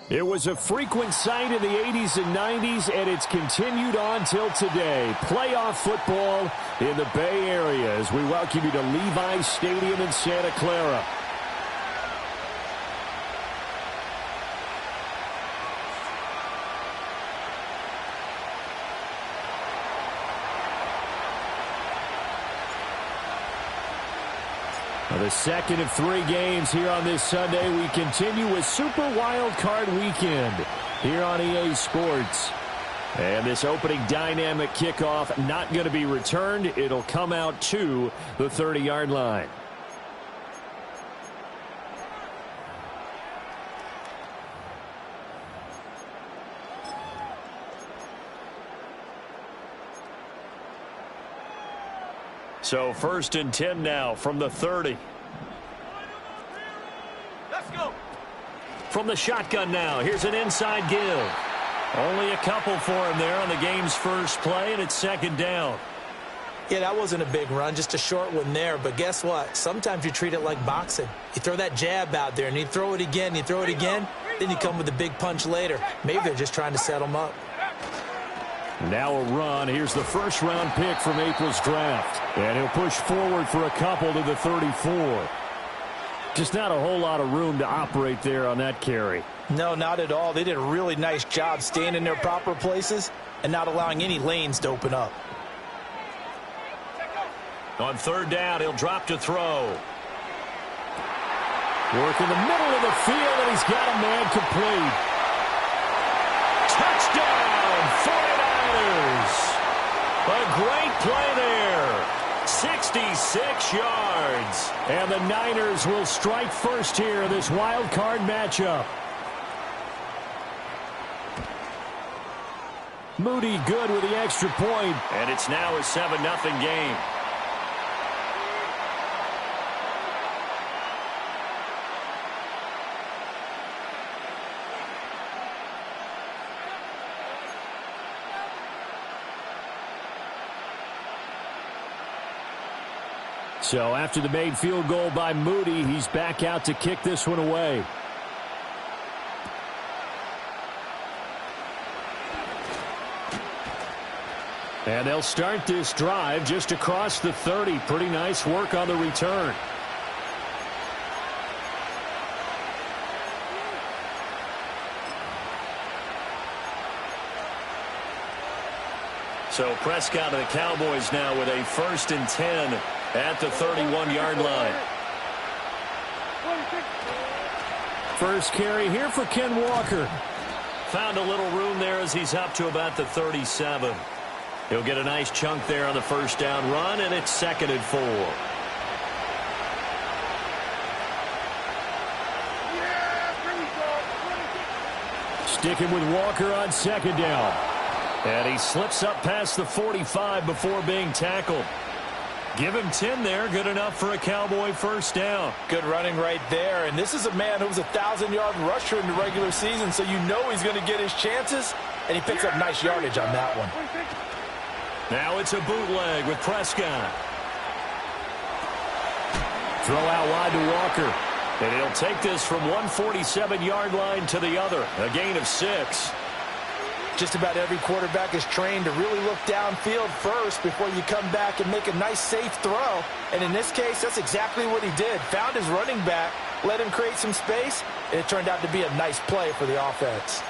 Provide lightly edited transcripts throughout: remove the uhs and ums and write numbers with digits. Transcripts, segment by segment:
It was a frequent sight in the 80s and 90s, and it's continued on till today. Playoff football in the Bay Area as we welcome you to Levi's Stadium in Santa Clara. The second of 3 games here on this Sunday. We continue with Super Wildcard Weekend here on EA Sports. And this opening dynamic kickoff not going to be returned. It'll come out to the 30-yard line. So 1st and 10 now from the 30. Let's go. From the shotgun now, here's an inside give. Only a couple for him there on the game's first play, and it's 2nd down. Yeah, that wasn't a big run, just a short one there. But guess what? Sometimes you treat it like boxing. You throw that jab out there, and you throw it again, you throw it again, then you come with a big punch later. Maybe they're just trying to set him up. Now a run. Here's the first-round pick from April's draft. And he'll push forward for a couple to the 34. Just not a whole lot of room to operate there on that carry. No, not at all. They did a really nice job staying in their proper places and not allowing any lanes to open up. On 3rd down, he'll drop to throw. Work in the middle of the field, and he's got a man complete. Touchdown, 49ers. A great play there. 66 yards. And the Niners will strike first here in this wild card matchup. Moody good with the extra point. And it's now a 7-0 game. So after the made field goal by Moody, he's back out to kick this one away. And they'll start this drive just across the 30. Pretty nice work on the return. So Prescott of the Cowboys now with a 1st and 10 at the 31-yard line. First carry here for Ken Walker. Found a little room there as he's up to about the 37. He'll get a nice chunk there on the 1st down run, and it's 2nd and 4. Sticking with Walker on 2nd down. And he slips up past the 45 before being tackled. Give him 10 there. Good enough for a Cowboy 1st down. Good running right there. And this is a man who was a 1,000-yard rusher in the regular season, so you know he's going to get his chances, and he picks up nice yardage on that one. Now it's a bootleg with Prescott. Throw out wide to Walker. And he'll take this from one 47-yard line to the other. A gain of 6. Just about every quarterback is trained to really look downfield first before you come back and make a nice, safe throw. And in this case, that's exactly what he did. Found his running back, let him create some space, and it turned out to be a nice play for the offense.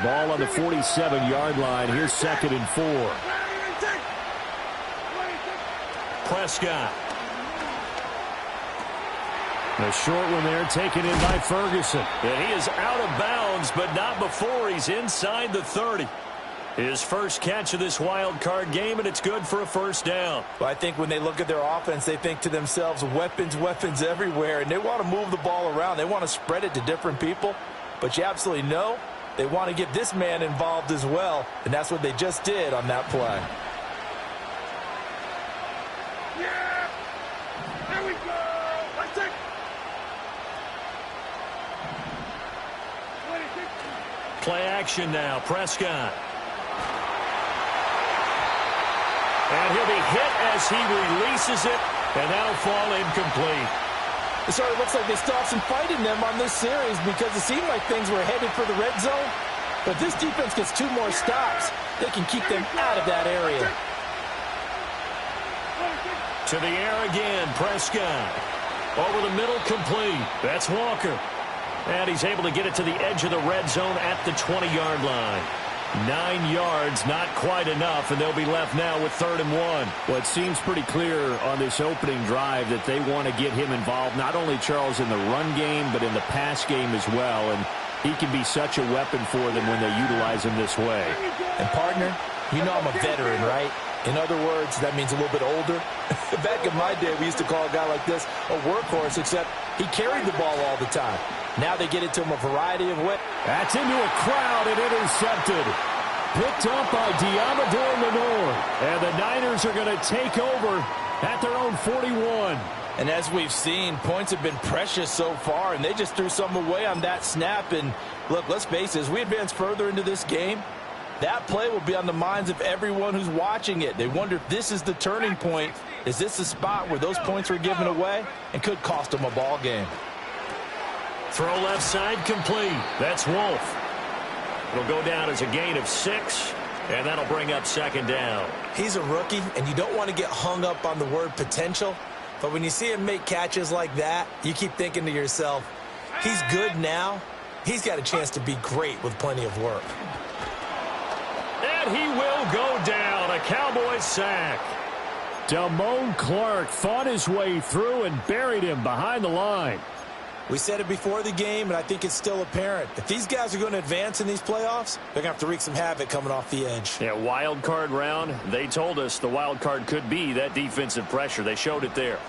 Ball on the 47-yard line. Here's 2nd and 4. Prescott. The short one there taken in by Ferguson. And he is out of bounds, but not before he's inside the 30. His first catch of this wild card game, and it's good for a first down. Well, I think when they look at their offense, they think to themselves, weapons, weapons everywhere, and they want to move the ball around. They want to spread it to different people, but you absolutely know they want to get this man involved as well, and that's what they just did on that play. Yeah! There we go! Let's take... Play action now, Prescott. And he'll be hit as he releases it, and that'll fall incomplete. It sort of looks like they still have some fight in them on this series because it seemed like things were headed for the red zone. But this defense gets 2 more stops. They can keep them out of that area. To the air again, Prescott. Over the middle, complete. That's Walker. And he's able to get it to the edge of the red zone at the 20-yard line. 9 yards, not quite enough, and they'll be left now with 3rd and 1. Well, it seems pretty clear on this opening drive that they want to get him involved, not only, Charles, in the run game, but in the pass game as well. And he can be such a weapon for them when they utilize him this way. And, partner, you know I'm a veteran, right? In other words, that means a little bit older. Back in my day, we used to call a guy like this a workhorse, except he carried the ball all the time. Now they get it to him a variety of ways. That's into a crowd and intercepted. Picked up by Diamador Lenore. And the Niners are going to take over at their own 41. And as we've seen, points have been precious so far, and they just threw some away on that snap. And, look, let's face it, as we advance further into this game, that play will be on the minds of everyone who's watching it. They wonder if this is the turning point. Is this the spot where those points were given away and could cost them a ball game? Throw left side complete. That's Wolf. It'll go down as a gain of 6, and that'll bring up 2nd down. He's a rookie, and you don't want to get hung up on the word potential. But when you see him make catches like that, you keep thinking to yourself, he's good now. He's got a chance to be great with plenty of work. And he will go down. A Cowboys sack. Damone Clark fought his way through and buried him behind the line. We said it before the game, and I think it's still apparent. If these guys are going to advance in these playoffs, they're going to have to wreak some havoc coming off the edge. Yeah, wild card round. They told us the wild card could be that defensive pressure. They showed it there.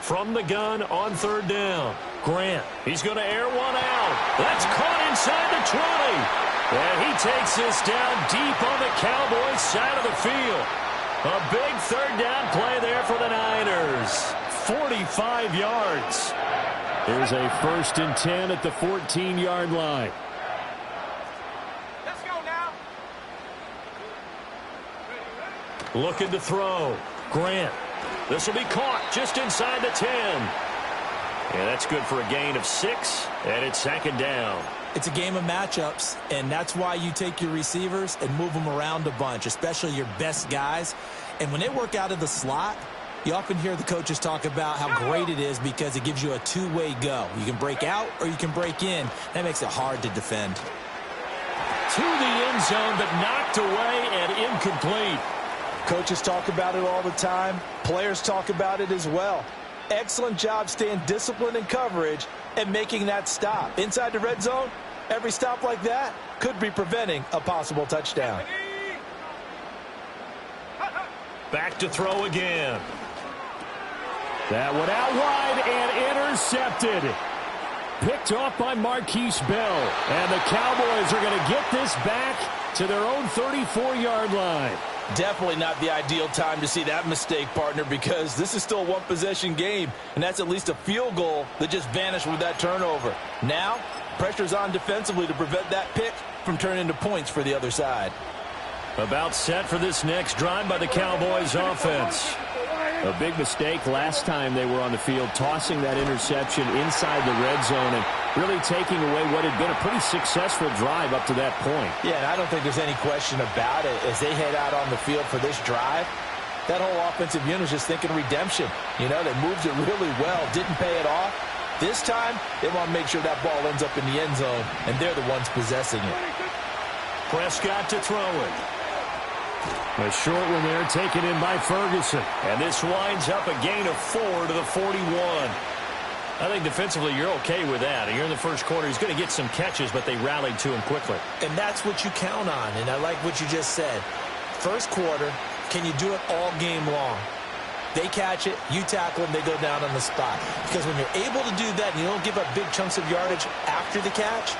From the gun on 3rd down. Grant, he's going to air one out. That's caught inside the 20. And he takes this down deep on the Cowboys side of the field. A big 3rd down play there for the Niners. 45 yards. There's a 1st and 10 at the 14-yard line. Let's go now. Looking to throw. Grant. This will be caught just inside the 10. Yeah, that's good for a gain of 6, and it's 2nd down. It's a game of matchups, and that's why you take your receivers and move them around a bunch, especially your best guys. And when they work out of the slot, you often hear the coaches talk about how great it is because it gives you a two-way go. You can break out or you can break in. That makes it hard to defend. To the end zone, but knocked away and incomplete. Coaches talk about it all the time. Players talk about it as well. Excellent job staying disciplined in coverage and making that stop. Inside the red zone, every stop like that could be preventing a possible touchdown. Back to throw again. That one out wide and intercepted. Picked off by Marquise Bell. And the Cowboys are going to get this back to their own 34-yard line. Definitely not the ideal time to see that mistake, partner, because this is still a one-possession game, and that's at least a field goal that just vanished with that turnover. Now, pressure's on defensively to prevent that pick from turning into points for the other side. About set for this next drive by the Cowboys offense. A big mistake last time they were on the field, tossing that interception inside the red zone and really taking away what had been a pretty successful drive up to that point. Yeah, and I don't think there's any question about it. As they head out on the field for this drive, that whole offensive unit is just thinking redemption. You know, they moved it really well, didn't pay it off. This time, they want to make sure that ball ends up in the end zone, and they're the ones possessing it. Prescott to throw it. A short one there taken in by Ferguson. And this winds up a gain of 4 to the 41. I think defensively you're okay with that. You're in the first quarter. He's going to get some catches, but they rallied to him quickly. And that's what you count on, and I like what you just said. First quarter, can you do it all game long? They catch it, you tackle them, they go down on the spot. Because when you're able to do that and you don't give up big chunks of yardage after the catch,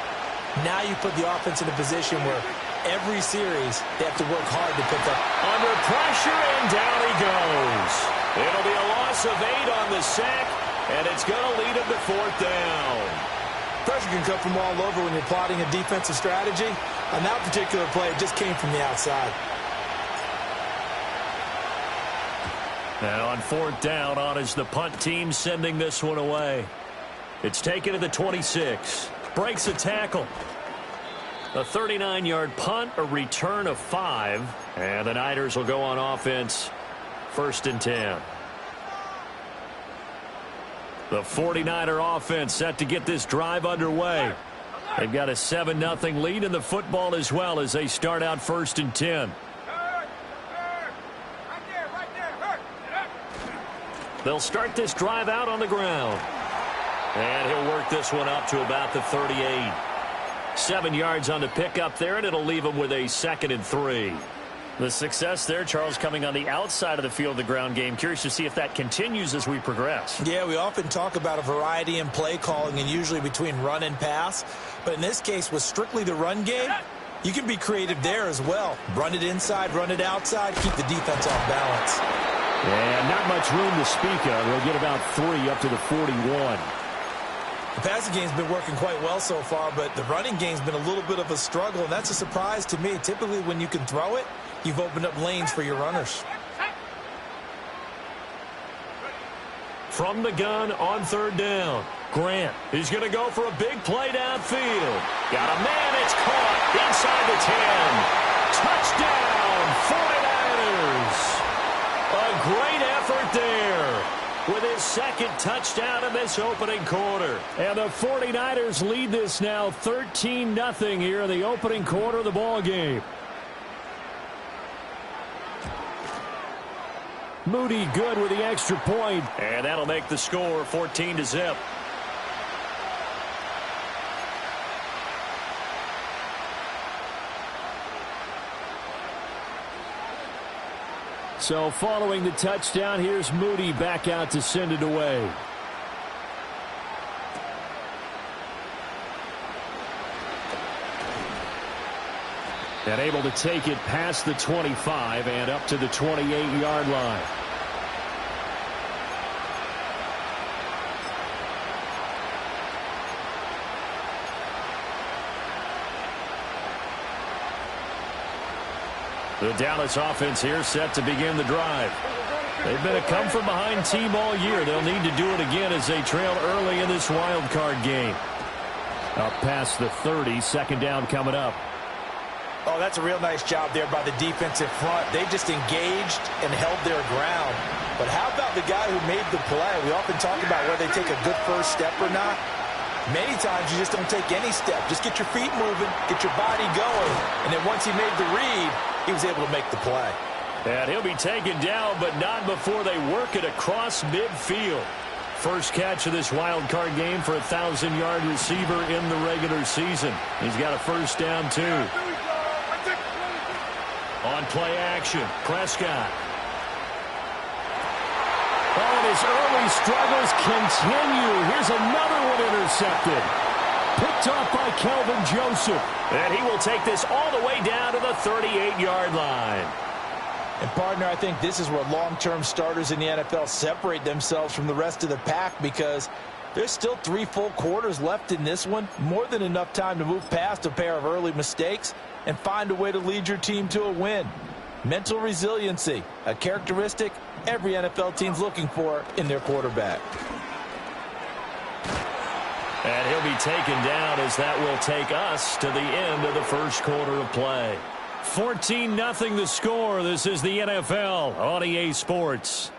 now you put the offense in a position where every series they have to work hard to pick up. Under pressure, and down he goes. It'll be a loss of 8 on the sack, and it's going to lead him to 4th down. Pressure can come from all over when you're plotting a defensive strategy. On that particular play, it just came from the outside. And on 4th down, on is the punt team sending this one away. It's taken to the 26. Breaks a tackle. A 39-yard punt, a return of 5. And the Niners will go on offense. 1st and 10. The 49er offense set to get this drive underway. They've got a 7-0 lead in the football as well as they start out 1st and 10. They'll start this drive out on the ground. And he'll work this one up to about the 38. 7 yards on the pickup there, and it'll leave him with a 2nd and 3. The success there, Charles, coming on the outside of the field, the ground game. Curious to see if that continues as we progress. Yeah, we often talk about a variety in play calling and usually between run and pass. But in this case, with strictly the run game, you can be creative there as well. Run it inside, run it outside, keep the defense off balance. And not much room to speak of. They'll get about 3 up to the 41. The passing game's been working quite well so far, but the running game's been a little bit of a struggle, and that's a surprise to me. Typically, when you can throw it, you've opened up lanes for your runners. From the gun on 3rd down. Grant is going to go for a big play downfield. Got a man, it's caught inside the 10. Touchdown, 49ers. A great effort there with his 2nd touchdown in this opening quarter. And the 49ers lead this now 13-0 here in the opening quarter of the ball game. Moody good with the extra point. And that'll make the score 14-0. So following the touchdown, here's Moody back out to send it away. And able to take it past the 25 and up to the 28-yard line. The Dallas offense here set to begin the drive. They've been a come-from-behind team all year. They'll need to do it again as they trail early in this wild card game. Up past the 30, 2nd down coming up. Oh, that's a real nice job there by the defensive front. They just engaged and held their ground. But how about the guy who made the play? We often talk about whether they take a good first step or not. Many times you just don't take any step. Just get your feet moving, get your body going. And then once he made the read, he was able to make the play. And he'll be taken down, but not before they work it across midfield. First catch of this wild card game for a 1,000-yard receiver in the regular season. He's got a 1st down, too. On play action, Prescott. Oh, and his early struggles continue. Here's another one intercepted. Picked off by Kelvin Joseph. And he will take this all the way down to the 38-yard line. And, partner, I think this is where long-term starters in the NFL separate themselves from the rest of the pack because there's still 3 full quarters left in this one. More than enough time to move past a pair of early mistakes and find a way to lead your team to a win. Mental resiliency, a characteristic every NFL team's looking for in their quarterback. And he'll be taken down as that will take us to the end of the first quarter of play. 14-0 the score. This is the NFL on EA Sports.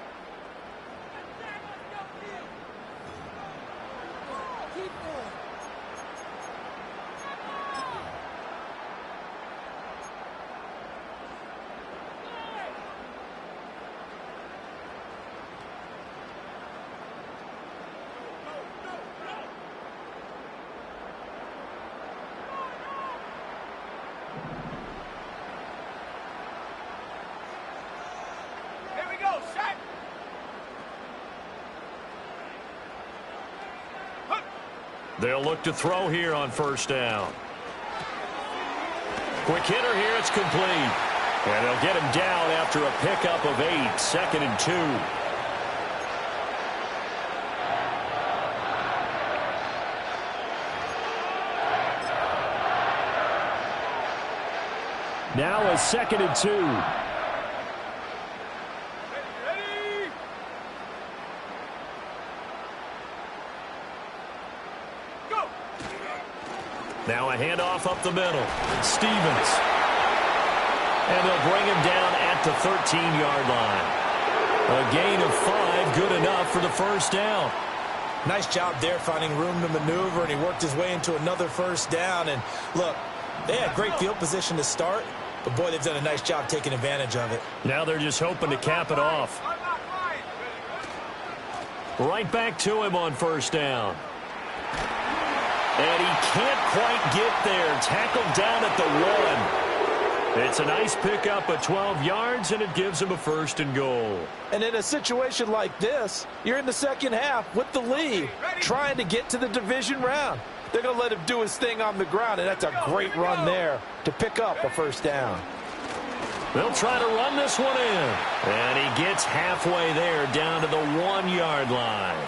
They'll look to throw here on first down. Quick hitter here. It's complete. And they'll get him down after a pickup of 8. 2nd and 2. Now a 2nd and 2. Ready? Go! Now a handoff up the middle. Stevens. And they'll bring him down at the 13-yard line. A gain of 5, good enough for the first down. Nice job there finding room to maneuver, and he worked his way into another first down. And look, they had great field position to start, but boy, they've done a nice job taking advantage of it. Now they're just hoping to cap it off. Right back to him on first down. And he can't quite get there. Tackled down at the 1. It's a nice pickup of 12 yards, and it gives him a 1st and goal. And in a situation like this, you're in the second half with the lead, trying to get to the division round. They're going to let him do his thing on the ground, and that's a great run there to pick up a first down. They'll try to run this one in. And he gets halfway there down to the 1-yard line.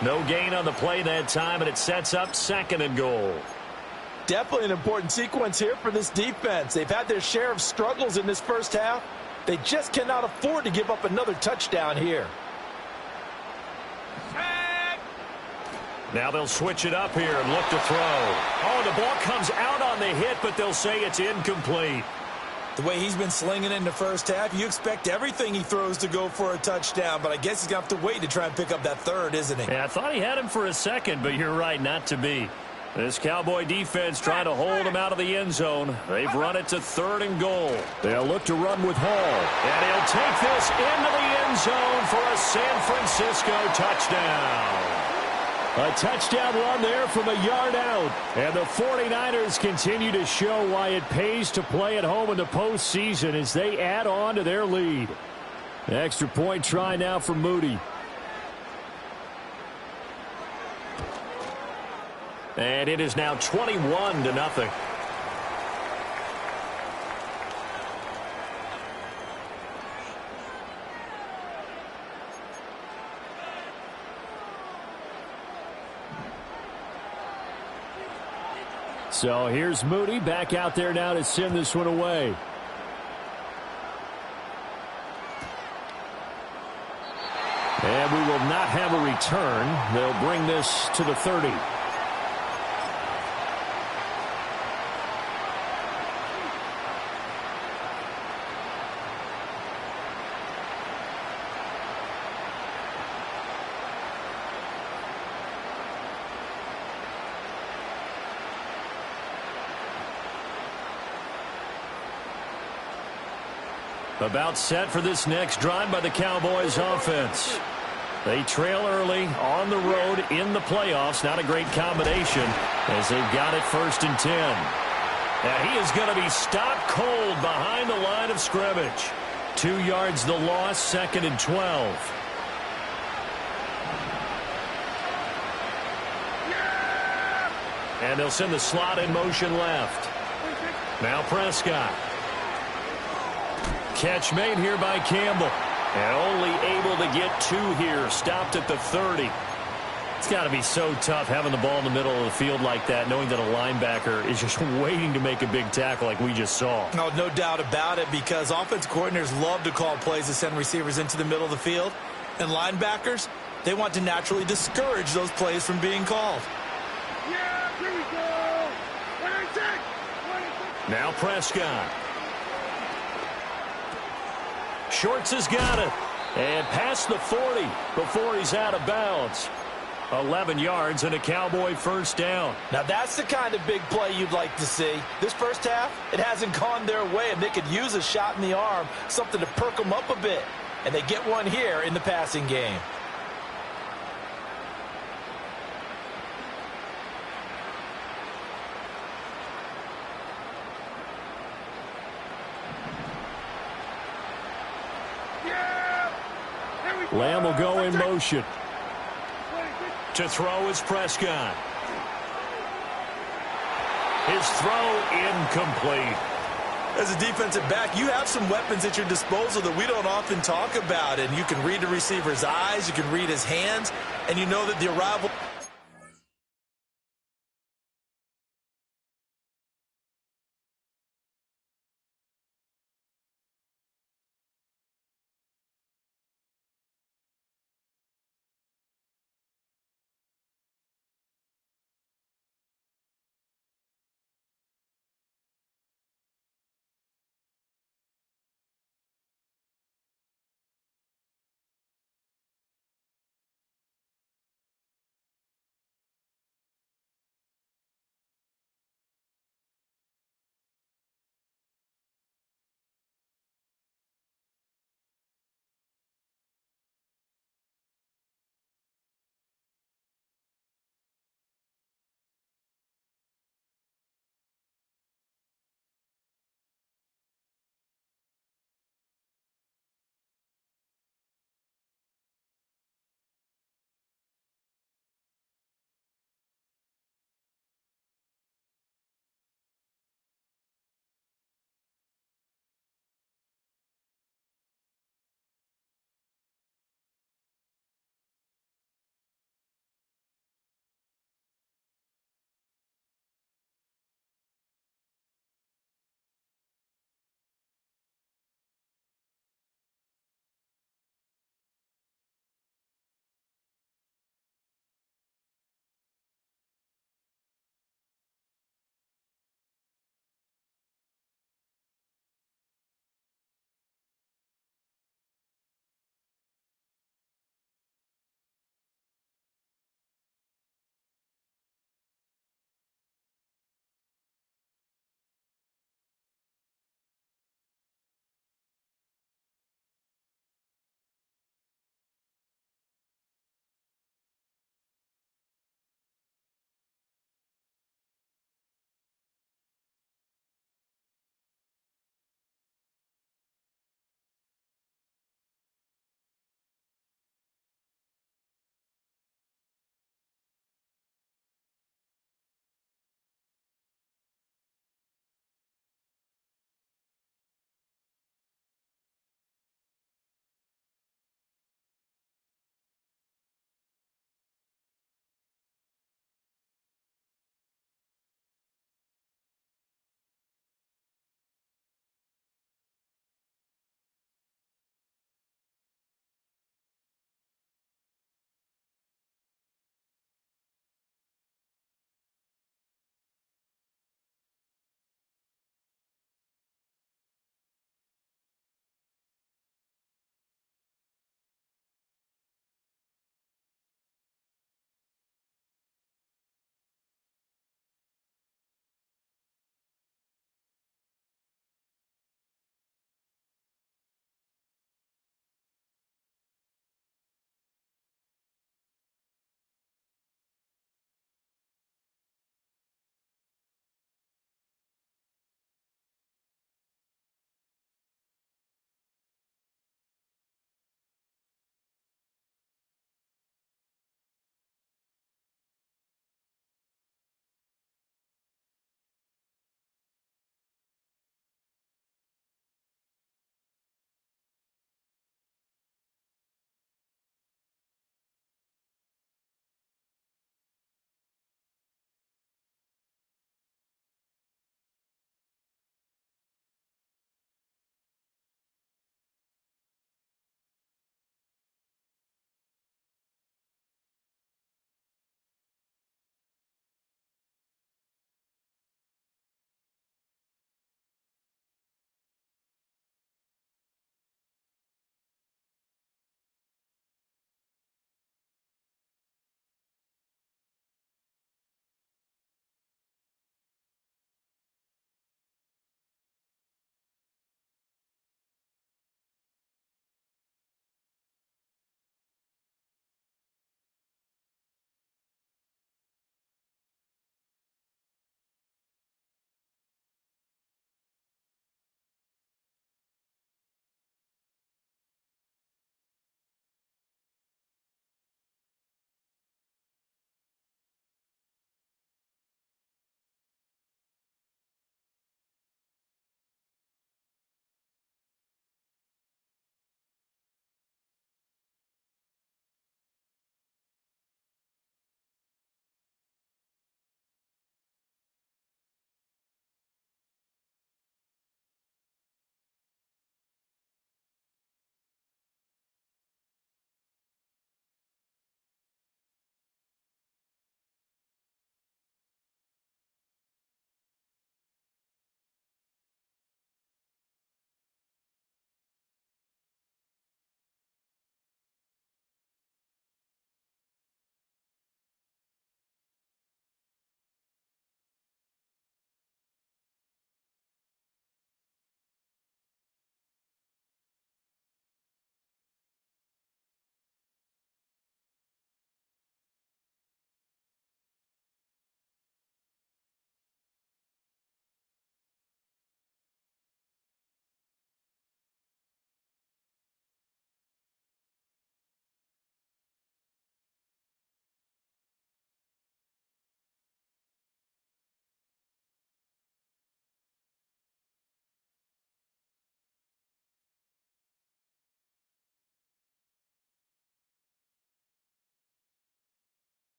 No gain on the play that time, and it sets up 2nd and goal. Definitely an important sequence here for this defense. They've had their share of struggles in this first half. They just cannot afford to give up another touchdown here. Now they'll switch it up here and look to throw. Oh, the ball comes out on the hit, but they'll say it's incomplete. The way he's been slinging in the first half, you expect everything he throws to go for a touchdown, but I guess he's going to have to wait to try and pick up that 3rd, isn't he? Yeah, I thought he had him for a second, but you're right, not to be. This Cowboy defense trying to hold him out of the end zone. They've run it to 3rd and goal. They'll look to run with Hall. And he'll take this into the end zone for a San Francisco touchdown. A touchdown run there from a yard out. And the 49ers continue to show why it pays to play at home in the postseason as they add on to their lead. Extra point try now for Moody. And it is now 21-0. So here's Moody back out there now to send this one away. And we will not have a return. They'll bring this to the 30. About set for this next drive by the Cowboys offense. They trail early on the road in the playoffs. Not a great combination as they've got it 1st and 10. And he is going to be stopped cold behind the line of scrimmage. 2 yards the loss, 2nd and 12. And they'll send the slot in motion left. Now Prescott. Catch made here by Campbell. And only able to get 2 here. Stopped at the 30. It's got to be so tough having the ball in the middle of the field like that, knowing that a linebacker is just waiting to make a big tackle like we just saw. No doubt about it, because offense coordinators love to call plays to send receivers into the middle of the field. And linebackers, they want to naturally discourage those plays from being called. Yeah, here we go. 1-6. Now Prescott. Shorts has got it. And past the 40 before he's out of bounds. 11 yards and a Cowboy first down. Now that's the kind of big play you'd like to see. This first half, it hasn't gone their way, and they could use a shot in the arm, something to perk them up a bit. And they get one here in the passing game. Lamb will go in motion. To throw is Prescott. His throw incomplete. As a defensive back, you have some weapons at your disposal that we don't often talk about, and you can read the receiver's eyes, you can read his hands, and you know that the arrival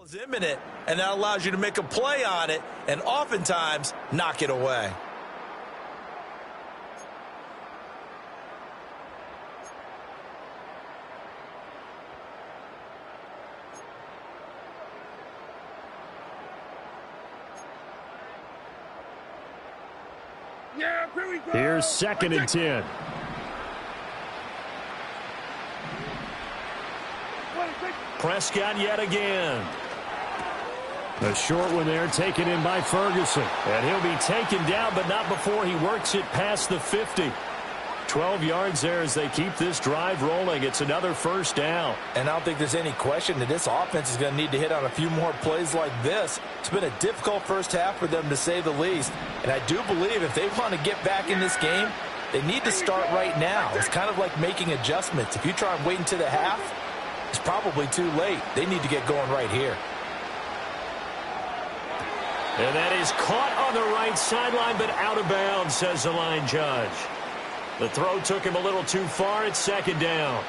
It's imminent, and that allows you to make a play on it and oftentimes knock it away. Yeah, here we go. Here's 2nd and 10. Prescott yet again. The short one there taken in by Ferguson. And he'll be taken down, but not before he works it past the 50. 12 yards there as they keep this drive rolling. It's another first down. And I don't think there's any question that this offense is going to need to hit on a few more plays like this. It's been a difficult first half for them, to say the least. And I do believe if they want to get back in this game, they need to start right now. It's kind of like making adjustments. If you try and wait until the half, it's probably too late. They need to get going right here. And that is caught on the right sideline, but out of bounds, says the line judge. The throw took him a little too far. It's 2nd down.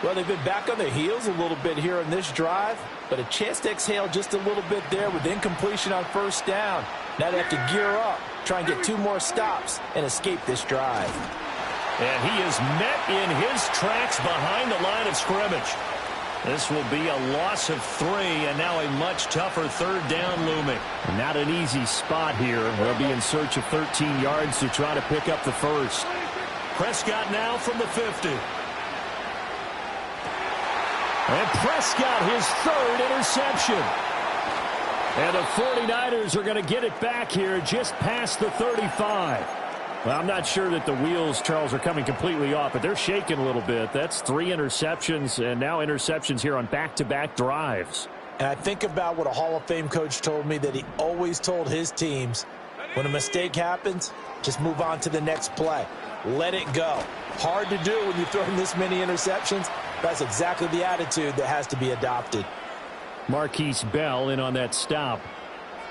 Well, they've been back on their heels a little bit here in this drive, but a chance to exhale just a little bit there with incompletion on first down. Now they have to gear up, try and get 2 more stops, and escape this drive. And he is met in his tracks behind the line of scrimmage. This will be a loss of 3, and now a much tougher 3rd down looming. Not an easy spot here. They'll be in search of 13 yards to try to pick up the first. Prescott now from the 50. And Prescott, his 3rd interception. And the 49ers are going to get it back here just past the 35. Well, I'm not sure that the wheels, Charles, are coming completely off, but they're shaking a little bit. That's 3 interceptions, and now interceptions here on back-to-back drives. And I think about what a Hall of Fame coach told me that he always told his teams, when a mistake happens, just move on to the next play. Let it go. Hard to do when you throw in this many interceptions. That's exactly the attitude that has to be adopted. Marquise Bell in on that stop.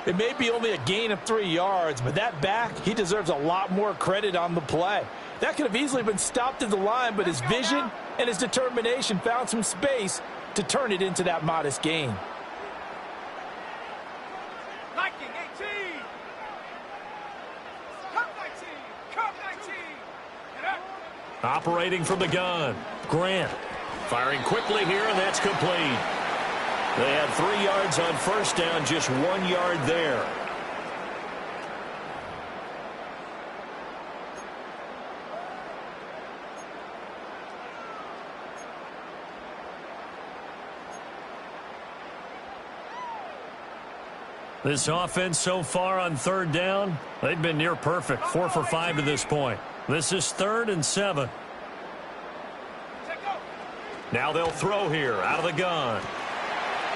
It may be only a gain of 3 yards, but that back, he deserves a lot more credit on the play. That could have easily been stopped at the line, but his vision and his determination found some space to turn it into that modest gain. 19, 18. Come 19. Come 19. Get up. Operating from the gun. Grant firing quickly here, and that's complete. They had 3 yards on first down, just 1 yard there. This offense so far on 3rd down, they've been near perfect. 4 for 5 to this point. This is 3rd and 7. Now they'll throw here out of the gun.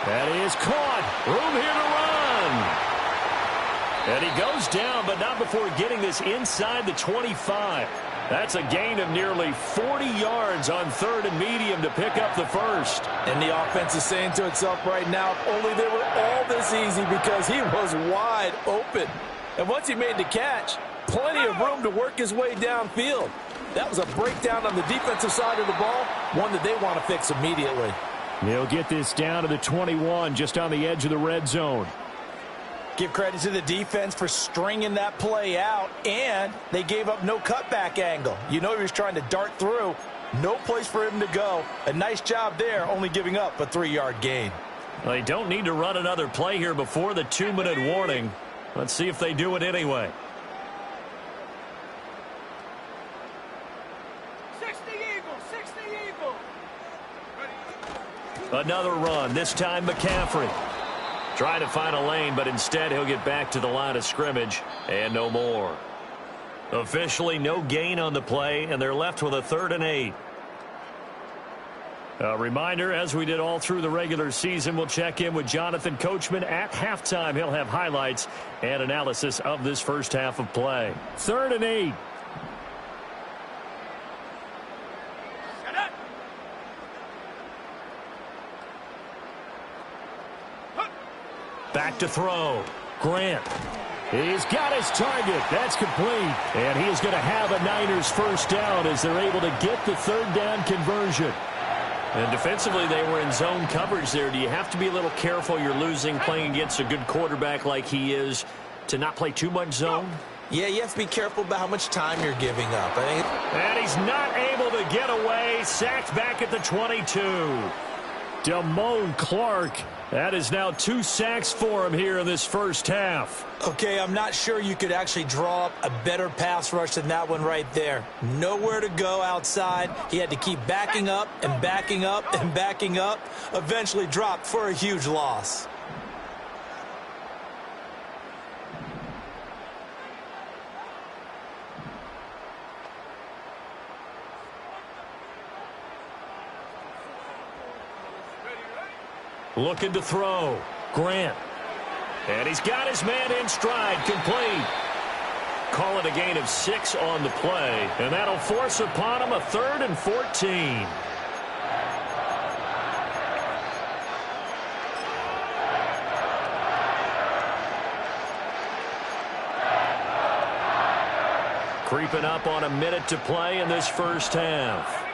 That is caught. Room here to run. And he goes down, but not before getting this inside the 25. That's a gain of nearly 40 yards on 3rd and medium to pick up the first. And the offense is saying to itself right now, if only they were all this easy, because he was wide open. And once he made the catch, plenty of room to work his way downfield. That was a breakdown on the defensive side of the ball, one that they want to fix immediately. They'll get this down to the 21, just on the edge of the red zone. Give credit to the defense for stringing that play out, and they gave up no cutback angle. You know he was trying to dart through. No place for him to go. A nice job there, only giving up a 3-yard gain. They don't need to run another play here before the 2-minute warning. Let's see if they do it anyway. 60 Eagles, 60 Eagles. Another run, this time McCaffrey. Trying to find a lane, but instead he'll get back to the line of scrimmage and no more. Officially no gain on the play, and they're left with a 3rd and 8. A reminder, as we did all through the regular season, we'll check in with Jonathan Coachman at halftime. He'll have highlights and analysis of this first half of play. 3rd and 8. Back to throw. Grant. He's got his target. That's complete. And he is going to have a Niners first down as they're able to get the 3rd down conversion. And defensively, they were in zone coverage there. Do you have to be a little careful? You're losing playing against a good quarterback like he is to not play too much zone? Yeah, you have to be careful about how much time you're giving up. And he's not able to get away. Sacked back at the 22. Damone Clark. That is now 2 sacks for him here in this first half. Okay, I'm not sure you could actually draw up a better pass rush than that one right there. Nowhere to go outside. He had to keep backing up and backing up and backing up. Eventually dropped for a huge loss. Looking to throw. Grant. And he's got his man in stride. Complete. Call it a gain of 6 on the play. And that'll force upon him a 3rd and 14. Creeping up on a minute to play in this first half.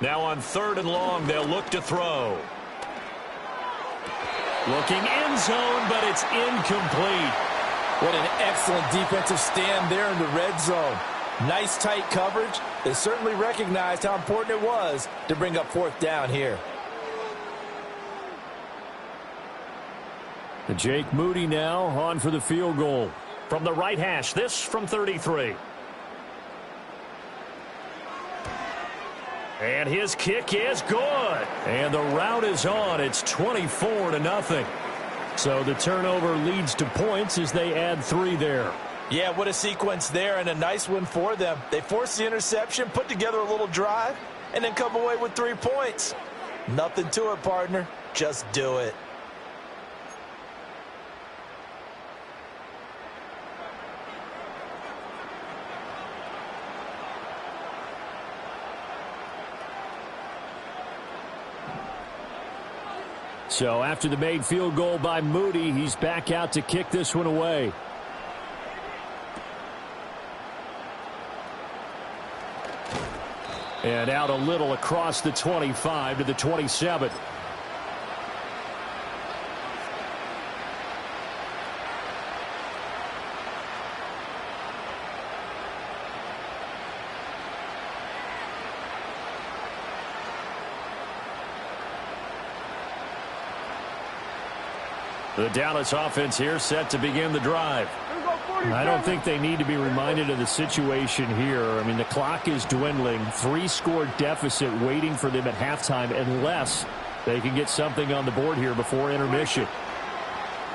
Now on 3rd and long, they'll look to throw. Looking end zone, but it's incomplete. What an excellent defensive stand there in the red zone. Nice tight coverage. They certainly recognized how important it was to bring up 4th down here. And Jake Moody now on for the field goal. From the right hash, this from 33. And his kick is good. And the route is on. It's 24-0. So the turnover leads to points as they add 3 there. Yeah, what a sequence there, and a nice one for them. They force the interception, put together a little drive, and then come away with 3 points. Nothing to it, partner. Just do it. So after the made field goal by Moody, he's back out to kick this one away. And out a little across the 25 to the 27. The Dallas offense here set to begin the drive. I don't think they need to be reminded of the situation here. I mean, the clock is dwindling. 3-score deficit waiting for them at halftime unless they can get something on the board here before intermission.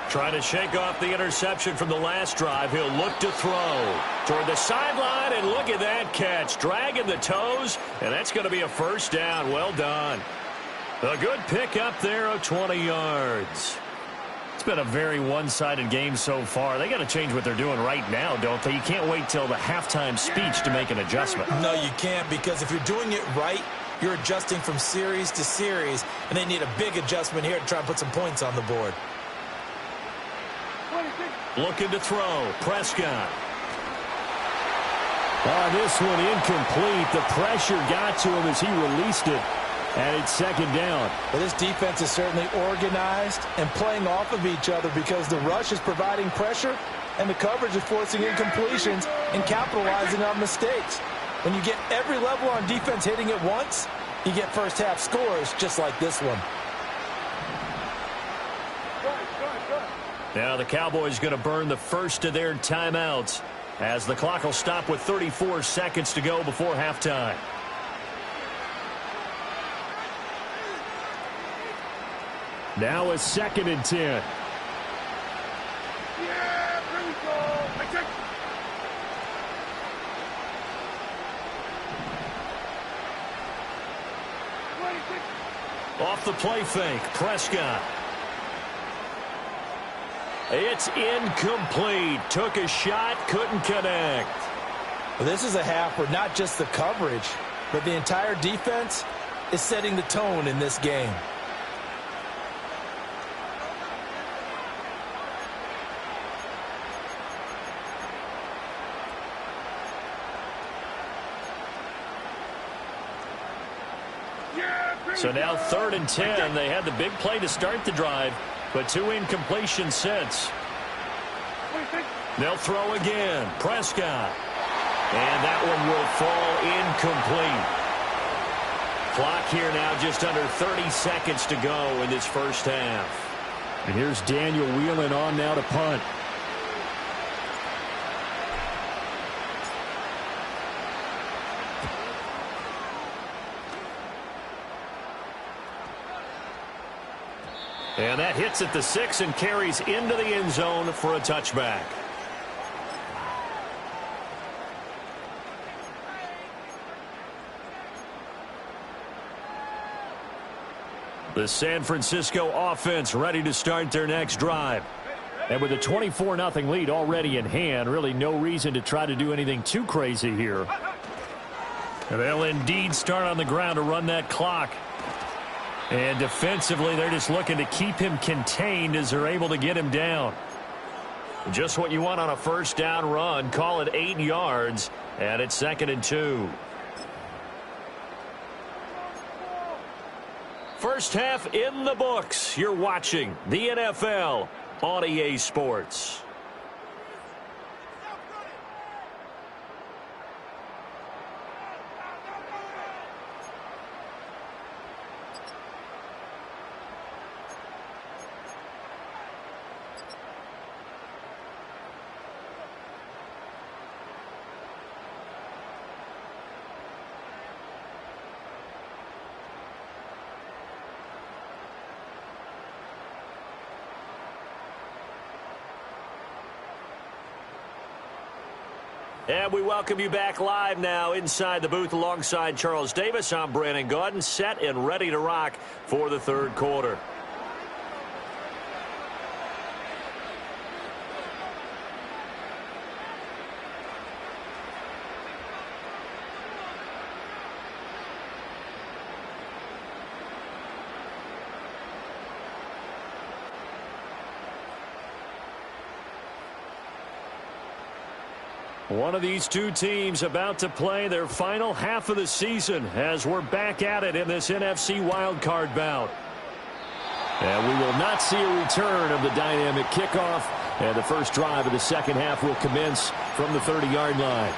Trying to shake off the interception from the last drive. He'll look to throw toward the sideline, and look at that catch. Dragging the toes, and that's going to be a first down. Well done. A good pick up there of 20 yards. It's been a very one-sided game so far. They got to change what they're doing right now, don't they? You can't wait till the halftime speech to make an adjustment. No, you can't, because if you're doing it right, you're adjusting from series to series, and they need a big adjustment here to try and put some points on the board. Looking to throw. Prescott. This one incomplete. The pressure got to him as he released it. And it's 2nd down. Well, this defense is certainly organized and playing off of each other because the rush is providing pressure and the coverage is forcing incompletions and capitalizing on mistakes. When you get every level on defense hitting at once, you get first-half scores just like this one. Now the Cowboys going to burn the first of their timeouts as the clock will stop with 34 seconds to go before halftime. Now a 2nd and 10. Yeah, here we go. I take. Off the play fake, Prescott. It's incomplete. Took a shot, couldn't connect. Well, this is a half where not just the coverage, but the entire defense is setting the tone in this game. So now 3rd and 10. They had the big play to start the drive, but 2 incompletions since. They'll throw again. Prescott. And that one will fall incomplete. Clock here now just under 30 seconds to go in this first half. And here's Daniel Whelan on now to punt. And that hits at the 6 and carries into the end zone for a touchback. The San Francisco offense ready to start their next drive. And with a 24-0 lead already in hand, really no reason to try to do anything too crazy here. And they'll indeed start on the ground to run that clock. And defensively, they're just looking to keep him contained as they're able to get him down. Just what you want on a first down run. Call it 8 yards, and it's 2nd and 2. First half in the books. You're watching the NFL on EA Sports. And we welcome you back live now inside the booth alongside Charles Davis. I'm Brandon Gaudin, set and ready to rock for the 3rd quarter. One of these two teams about to play their final half of the season as we're back at it in this NFC wildcard bout. And we will not see a return of the dynamic kickoff. And the first drive of the second half will commence from the 30-yard line.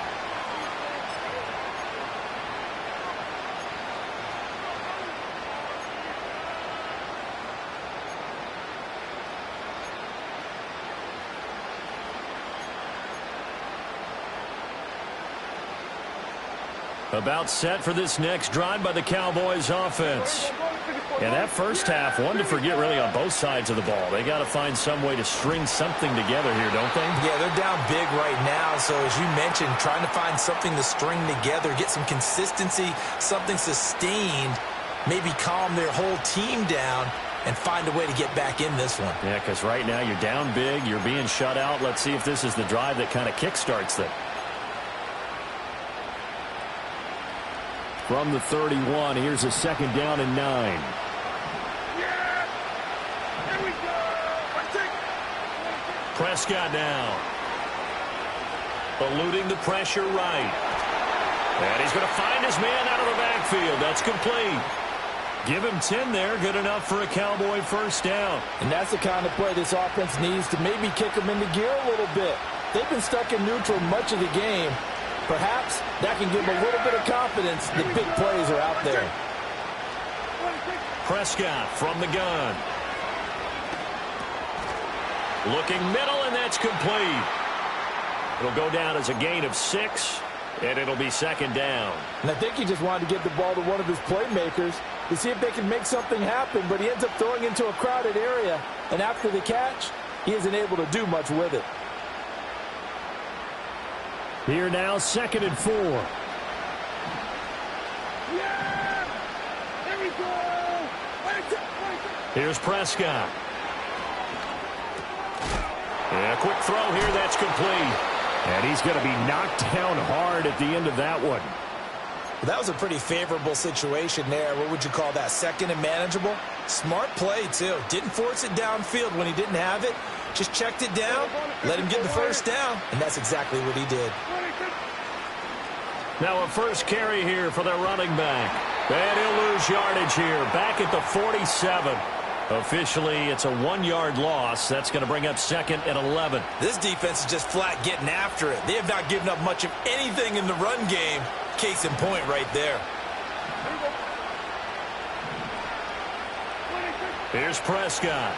About set for this next drive by the Cowboys offense. And that first half, one to forget really on both sides of the ball. They got to find some way to string something together here, don't they? Yeah, they're down big right now. So as you mentioned, trying to find something to string together, get some consistency, something sustained, maybe calm their whole team down and find a way to get back in this one. Yeah, because right now you're down big, you're being shut out. Let's see if this is the drive that kind of kickstarts them. From the 31, here's a 2nd down and 9. Yeah! Here we go! Prescott now. Eluding the pressure right. And he's going to find his man out of the backfield. That's complete. Give him 10 there. Good enough for a Cowboy first down. And that's the kind of play this offense needs to maybe kick them into gear a little bit. They've been stuck in neutral much of the game. Perhaps that can give them a little bit of confidence. The big plays are out there. Prescott from the gun. Looking middle, and that's complete. It'll go down as a gain of 6, and it'll be 2nd down. And I think he just wanted to get the ball to one of his playmakers to see if they can make something happen, but he ends up throwing into a crowded area. And after the catch, he isn't able to do much with it. Here now, 2nd and 4. Yeah! Here we go! Here's Prescott. And a quick throw here, that's complete. And he's going to be knocked down hard at the end of that one. That was a pretty favorable situation there. What would you call that? 2nd and manageable? Smart play, too. Didn't force it downfield when he didn't have it. Just checked it down, let him get the first down, and that's exactly what he did. Now a first carry here for their running back. And he'll lose yardage here. Back at the 47. Officially, it's a 1-yard loss. That's going to bring up 2nd and 11. This defense is just flat getting after it. They have not given up much of anything in the run game. Case in point right there. Here's Prescott.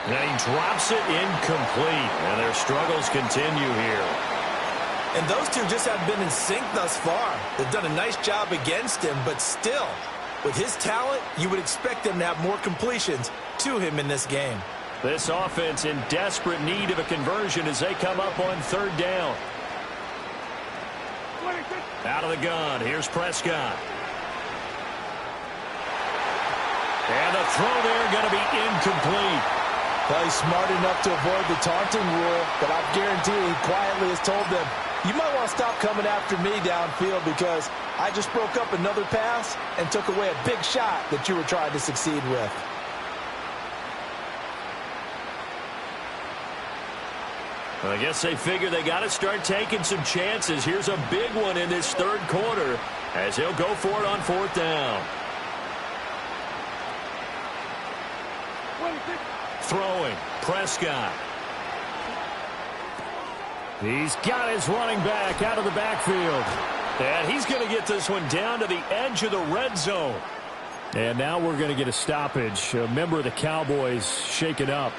And he drops it incomplete. And their struggles continue here. And those two just haven't been in sync thus far. They've done a nice job against him, but still, with his talent, you would expect them to have more completions to him in this game. This offense in desperate need of a conversion as they come up on 3rd down. Out of the gun, here's Prescott. And the throw there going to be incomplete. Well, he's smart enough to avoid the taunting rule, but I guarantee he quietly has told them, you might want to stop coming after me downfield because I just broke up another pass and took away a big shot that you were trying to succeed with. Well, I guess they figure they got to start taking some chances. Here's a big one in this 3rd quarter as he'll go for it on 4th down. Throwing, Prescott. He's got his running back out of the backfield. And he's going to get this one down to the edge of the red zone. And now we're going to get a stoppage. A member of the Cowboys shaken up.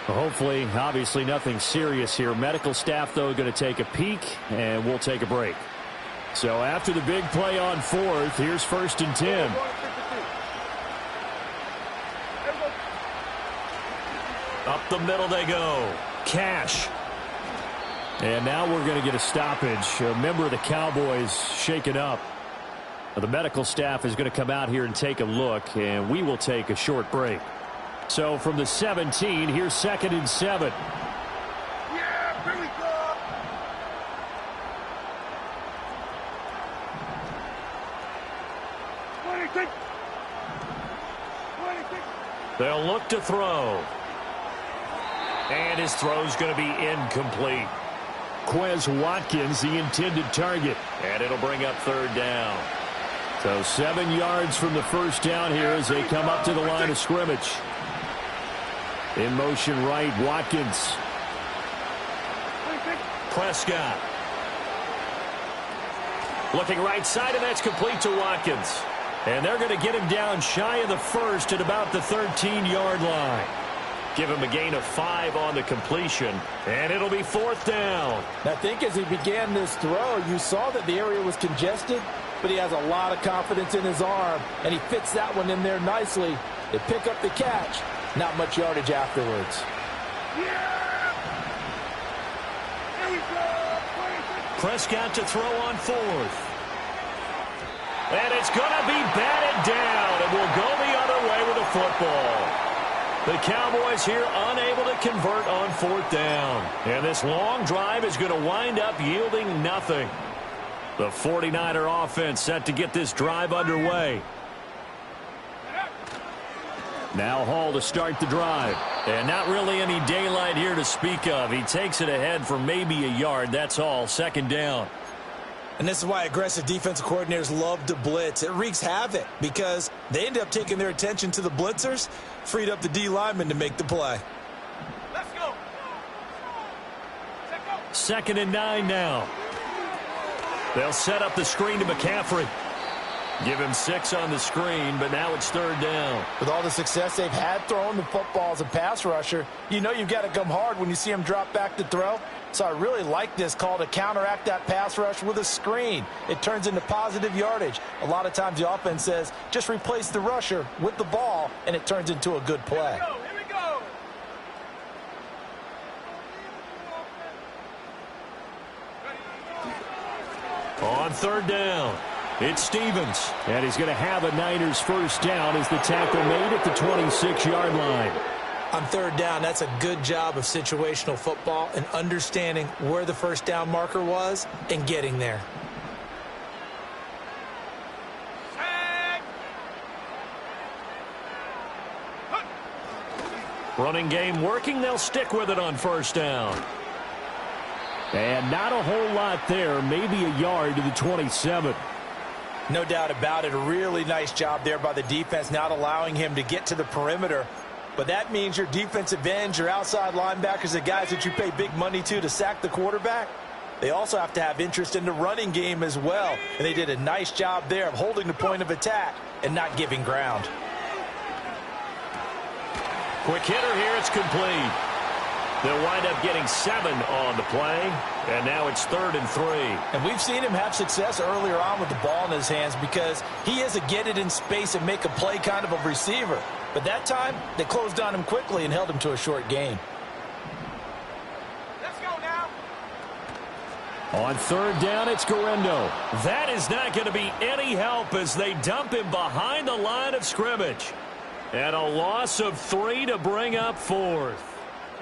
Hopefully, obviously nothing serious here. Medical staff, though, going to take a peek, and we'll take a break. So after the big play on 4th, here's 1st and 10. Up the middle they go. Cash. And now we're going to get a stoppage. A member of the Cowboys shaken up. The medical staff is going to come out here and take a look, and we will take a short break. So from the 17, here's 2nd and 7. Yeah, here we go. They'll look to throw. And his throw's going to be incomplete. Quez Watkins, the intended target. And it'll bring up 3rd down. So 7 yards from the 1st down here as they come up to the line of scrimmage. In motion right, Watkins. Prescott. Looking right side, and that's complete to Watkins. And they're going to get him down shy of the 1st at about the 13-yard line. Give him a gain of 5 on the completion, and it'll be 4th down. I think as he began this throw, you saw that the area was congested, but he has a lot of confidence in his arm, and he fits that one in there nicely. They pick up the catch. Not much yardage afterwards. Yeah! Here we go! Prescott to throw on 4th. And it's going to be batted down, and will go the other way with the football. The Cowboys here unable to convert on 4th down. And this long drive is going to wind up yielding nothing. The 49er offense set to get this drive underway. Now Hall to start the drive. And not really any daylight here to speak of. He takes it ahead for maybe a yard. That's all. 2nd down. And this is why aggressive defensive coordinators love to blitz. It wreaks havoc because they end up taking their attention to the blitzers, freed up the D lineman to make the play. Let's go. 2nd and 9 now. They'll set up the screen to McCaffrey. Give him 6 on the screen, but now it's 3rd down. With all the success they've had throwing the football as a pass rusher, you know you've got to come hard when you see him drop back to throw. So I really like this call to counteract that pass rush with a screen. It turns into positive yardage. A lot of times the offense says, just replace the rusher with the ball, and it turns into a good play. Here we go. On 3rd down, it's Stevens. And he's going to have a Niners 1st down as the tackle made at the 26-yard line. On 3rd down, that's a good job of situational football and understanding where the 1st down marker was and getting there. Running game working. They'll stick with it on 1st down. And not a whole lot there, maybe a yard to the 27. No doubt about it. A really nice job there by the defense, not allowing him to get to the perimeter. But that means your defensive ends, your outside linebackers, the guys that you pay big money to sack the quarterback, they also have to have interest in the running game as well. And they did a nice job there of holding the point of attack and not giving ground. Quick hitter here, it's complete. They'll wind up getting 7 on the play, and now it's 3rd and 3. And we've seen him have success earlier on with the ball in his hands because he is a get it in space and make a play kind of a receiver. But that time, they closed on him quickly and held him to a short gain. Let's go now. On 3rd down, it's Guerrero. That is not going to be any help as they dump him behind the line of scrimmage. And a loss of 3 to bring up 4th.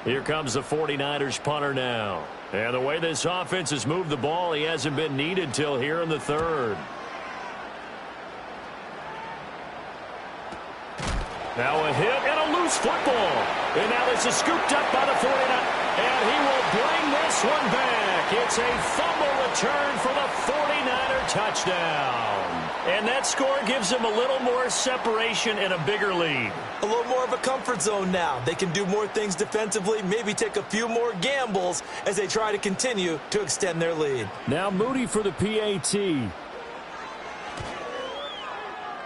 Here comes the 49ers punter now. And the way this offense has moved the ball, he hasn't been needed till here in the 3rd. Now a hit and a loose football. And now this is scooped up by the 49ers. And he will bring this one back. It's a fumble return for the 49er touchdown. And that score gives them a little more separation and a bigger lead. A little more of a comfort zone now. They can do more things defensively, maybe take a few more gambles as they try to continue to extend their lead. Now Moody for the PAT.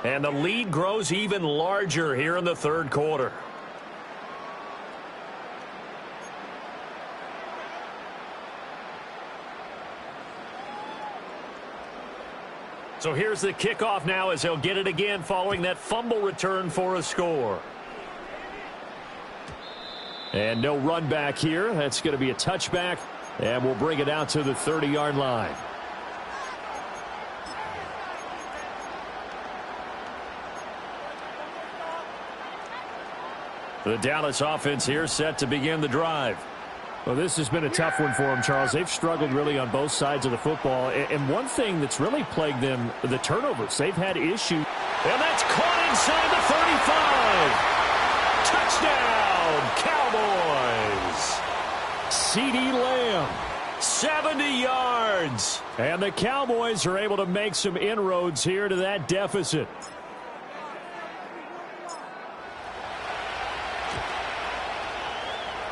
And the lead grows even larger here in the 3rd quarter. So here's the kickoff now as they'll get it again following that fumble return for a score. And no run back here. That's going to be a touchback. And we'll bring it out to the 30-yard line. The Dallas offense here set to begin the drive. Well, this has been a tough one for them, Charles. They've struggled really on both sides of the football. And one thing that's really plagued them, the turnovers. They've had issues. And that's caught inside the 35. Touchdown, Cowboys. CeeDee Lamb, 70 yards. And the Cowboys are able to make some inroads here to that deficit.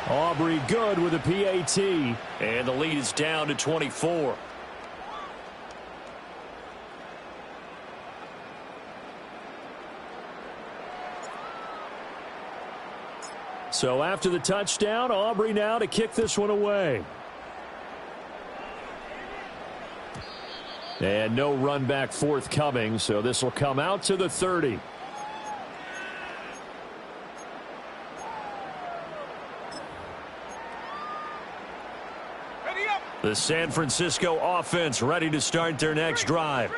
Aubrey good with a PAT. And the lead is down to 24. So after the touchdown, Aubrey now to kick this one away. And no run back forthcoming, so this will come out to the 30. The San Francisco offense ready to start their next drive.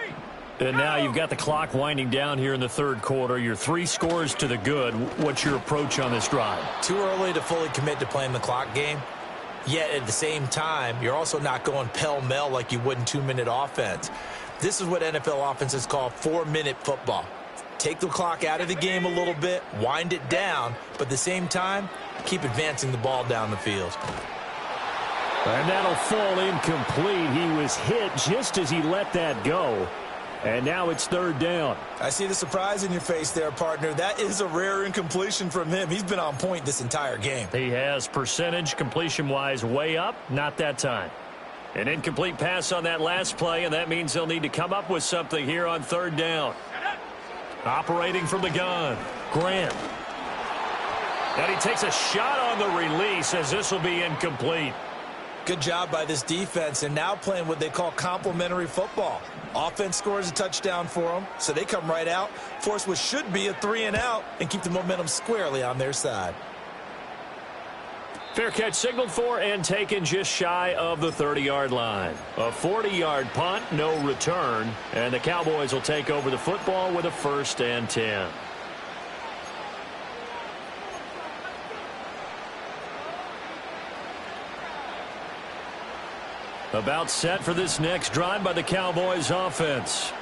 And now you've got the clock winding down here in the 3rd quarter. You're 3 scores to the good. What's your approach on this drive? Too early to fully commit to playing the clock game. Yet at the same time, you're also not going pell-mell like you would in 2-minute offense. This is what NFL offenses call 4-minute football. Take the clock out of the game a little bit, wind it down, but at the same time, keep advancing the ball down the field. And that'll fall incomplete. He was hit just as he let that go. And now it's 3rd down. I see the surprise in your face there, partner. That is a rare incompletion from him. He's been on point this entire game. He has percentage completion-wise way up. Not that time. An incomplete pass on that last play, and that means they'll need to come up with something here on 3rd down. Operating from the gun, Grant. And he takes a shot on the release as this will be incomplete. Good job by this defense, and now playing what they call complementary football. Offense scores a touchdown for them, so they come right out, force what should be a 3-and-out, and keep the momentum squarely on their side. Fair catch signaled for and taken just shy of the 30-yard line. A 40-yard punt, no return, and the Cowboys will take over the football with a 1st and 10. About set for this next drive by the Cowboys offense.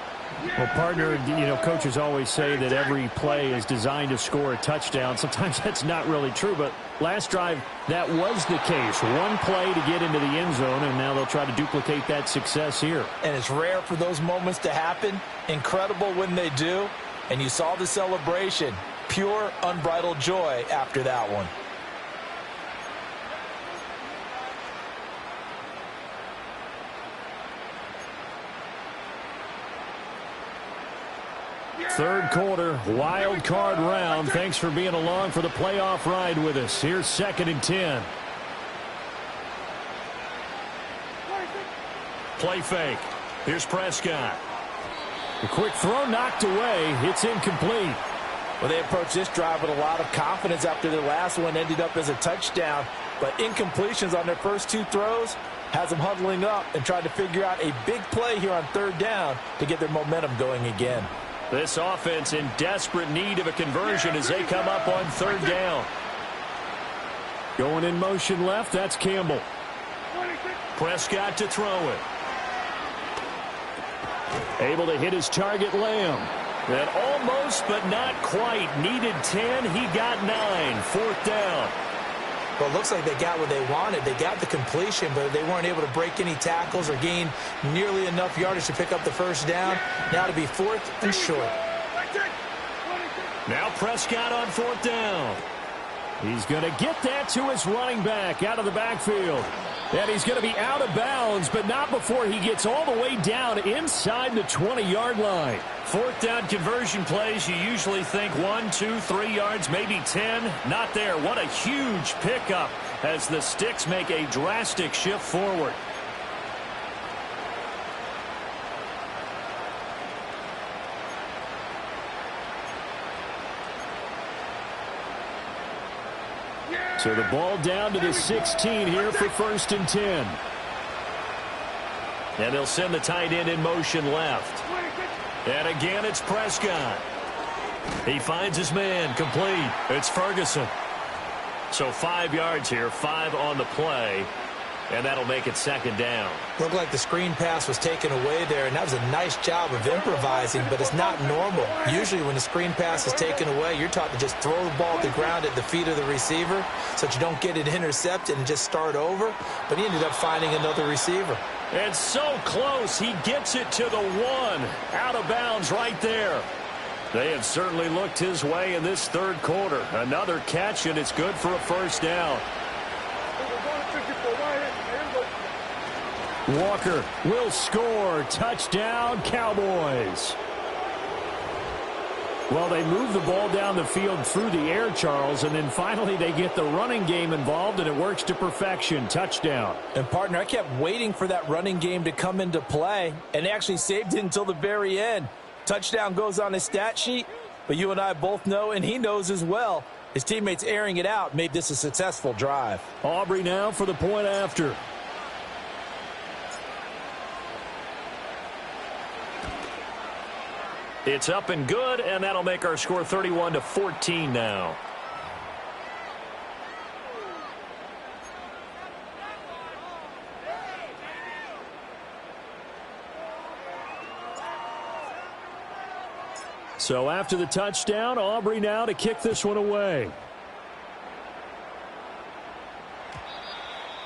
Well, partner, coaches always say that every play is designed to score a touchdown. Sometimes that's not really true, but last drive, that was the case. One play to get into the end zone, and now they'll try to duplicate that success here. And it's rare for those moments to happen. Incredible when they do. And you saw the celebration. Pure, unbridled joy after that one. Third quarter, wild card round. Thanks for being along for the playoff ride with us. Here's 2nd and 10. Play fake. Here's Prescott. The quick throw knocked away. It's incomplete. Well, they approached this drive with a lot of confidence after their last one ended up as a touchdown. But incompletions on their first 2 throws has them huddling up and trying to figure out a big play here on 3rd down to get their momentum going again. This offense in desperate need of a conversion as they come up on 3rd down. Going in motion left, that's Campbell. Prescott to throw it. Able to hit his target, Lamb. And almost, but not quite. Needed 10, he got 9. 4th down. Well, it looks like they got what they wanted. They got the completion, but they weren't able to break any tackles or gain nearly enough yardage to pick up the 1st down. Now to be 4th and short. Now Prescott on 4th down. He's going to get that to his running back out of the backfield. And he's going to be out of bounds, but not before he gets all the way down inside the 20-yard line. 4th down conversion plays, you usually think 1, 2, 3 yards, maybe 10. Not there. What a huge pickup as the Sticks make a drastic shift forward. So the ball down to the 16 here for 1st and 10. And they'll send the tight end in motion left. And again, it's Prescott. He finds his man, complete. It's Ferguson. So 5 yards here, 5 on the play. And that'll make it 2nd down. Looked like the screen pass was taken away there, and that was a nice job of improvising, but it's not normal. Usually when the screen pass is taken away, you're taught to just throw the ball at the ground at the feet of the receiver so that you don't get it intercepted and just start over. But he ended up finding another receiver. And so close, he gets it to the 1. Out of bounds right there. They have certainly looked his way in this 3rd quarter. Another catch, and it's good for a 1st down. Walker will score. Touchdown, Cowboys. Well, they move the ball down the field through the air, Charles, and then finally they get the running game involved, and it works to perfection. Touchdown. And, partner, I kept waiting for that running game to come into play, and they actually saved it until the very end. Touchdown goes on his stat sheet, but you and I both know, and he knows as well, his teammates airing it out made this a successful drive. Aubrey now for the point after. It's up and good, and that'll make our score 31-14 now. So after the touchdown, Aubrey now to kick this one away.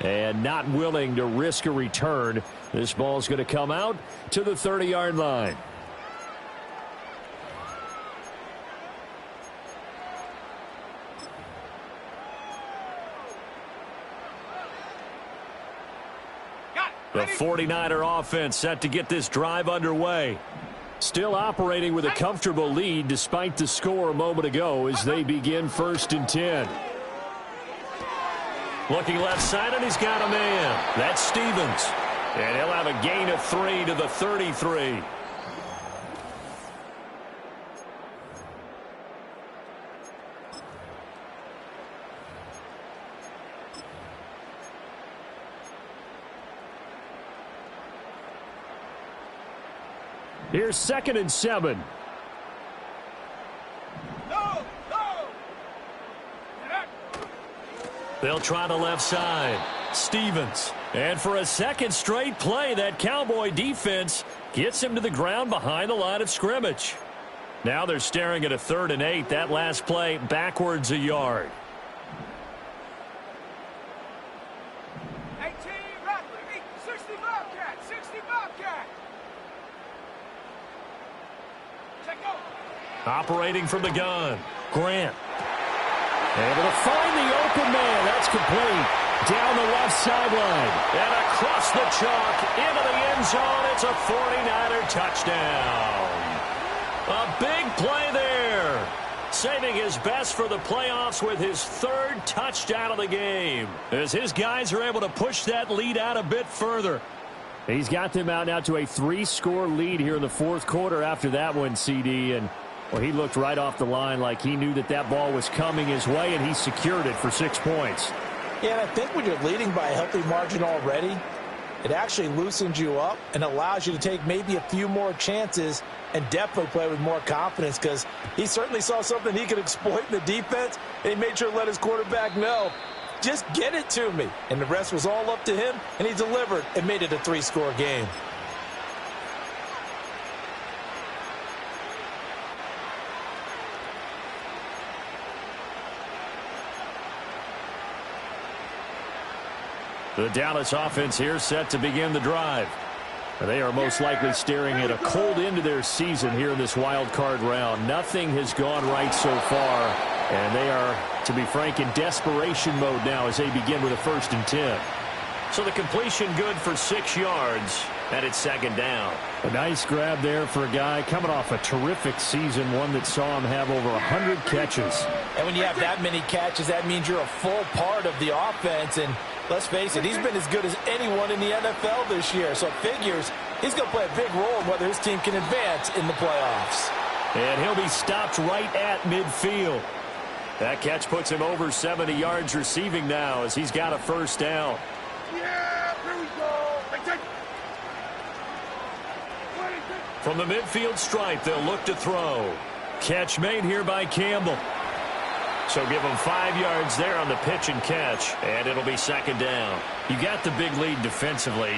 And not willing to risk a return. This ball's going to come out to the 30-yard line. The 49er offense set to get this drive underway. Still operating with a comfortable lead despite the score a moment ago as they begin 1st and 10. Looking left side, and he's got a man. That's Stevens. And he'll have a gain of 3 to the 33. Here's 2nd and 7. They'll try the left side. Stevens. And for a second straight play, that Cowboy defense Gets him to the ground behind the line of scrimmage. Now they're staring at a 3rd and 8. That last play backwards a yard. 18, Rattler, 60 Bobcat, 60 Bobcat. Check out. Operating from the gun. Grant. Able to find the open man. That's complete. Down the left sideline. And across the chalk into the end zone. It's a 49er touchdown. A big play there. Saving his best for the playoffs with his 3rd touchdown of the game. As his guys are able to push that lead out a bit further. He's got them out now to a 3-score lead here in the 4th quarter after that one, CD. And well, he looked right off the line like he knew that that ball was coming his way, and he secured it for 6 points. Yeah, and I think when you're leading by a healthy margin already, it actually loosens you up and allows you to take maybe a few more chances and definitely play with more confidence, because he certainly saw something he could exploit in the defense, and he made sure to let his quarterback know, just get it to me. And the rest was all up to him, and he delivered and made it a 3-score game. The Dallas offense here set to begin the drive. They are most likely staring at a cold end to their season here in this wild card round. Nothing has gone right so far, and they are, to be frank, in desperation mode now as they begin with a 1st and 10. So the completion good for 6 yards, and it's 2nd down. A nice grab there for a guy coming off a terrific season, one that saw him have over 100 catches. And when you have that many catches, that means you're a full part of the offense. And let's face it, he's been as good as anyone in the NFL this year. So it figures he's going to play a big role in whether his team can advance in the playoffs. And he'll be stopped right at midfield. That catch puts him over 70 yards receiving now as he's got a 1st down. Yeah, here we go. From the midfield stripe, they'll look to throw. Catch made here by Campbell. So give him 5 yards there on the pitch and catch, and it'll be 2nd down. You got the big lead defensively.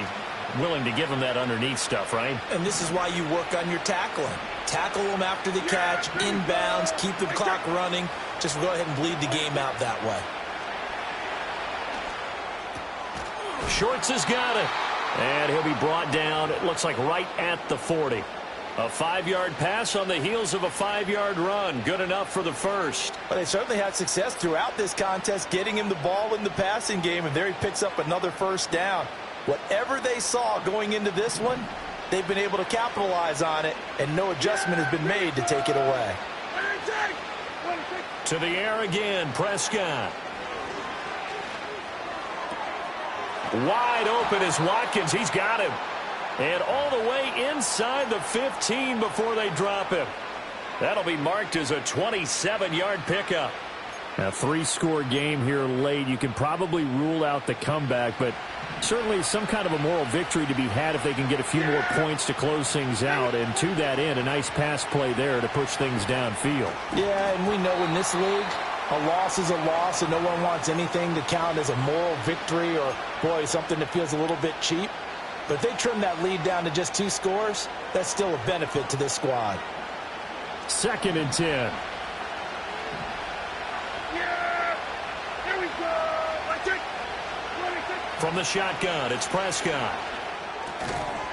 Willing to give him that underneath stuff, right? And this is why you work on your tackling. Tackle them after the catch, inbounds, keep the clock running. Just go ahead and bleed the game out that way. Shorts has got it. And he'll be brought down, it looks like right at the 40. A 5-yard pass on the heels of a 5-yard run. Good enough for the 1st. But they certainly had success throughout this contest, getting him the ball in the passing game, and there he picks up another 1st down. Whatever they saw going into this one, they've been able to capitalize on it, and no adjustment has been made to take it away. To the air again, Prescott. Wide open is Watkins. He's got him. And all the way inside the 15 before they drop him. That'll be marked as a 27-yard pickup. A 3-score game here late. You can probably rule out the comeback, but certainly some kind of a moral victory to be had if they can get a few more points to close things out. And to that end, a nice pass play there to push things downfield. Yeah, and we know in this league, a loss is a loss, and no one wants anything to count as a moral victory or, boy, something that feels a little bit cheap. But if they trim that lead down to just 2 scores, that's still a benefit to this squad. 2nd and 10. Yeah, here we go. From the shotgun, it's Prescott.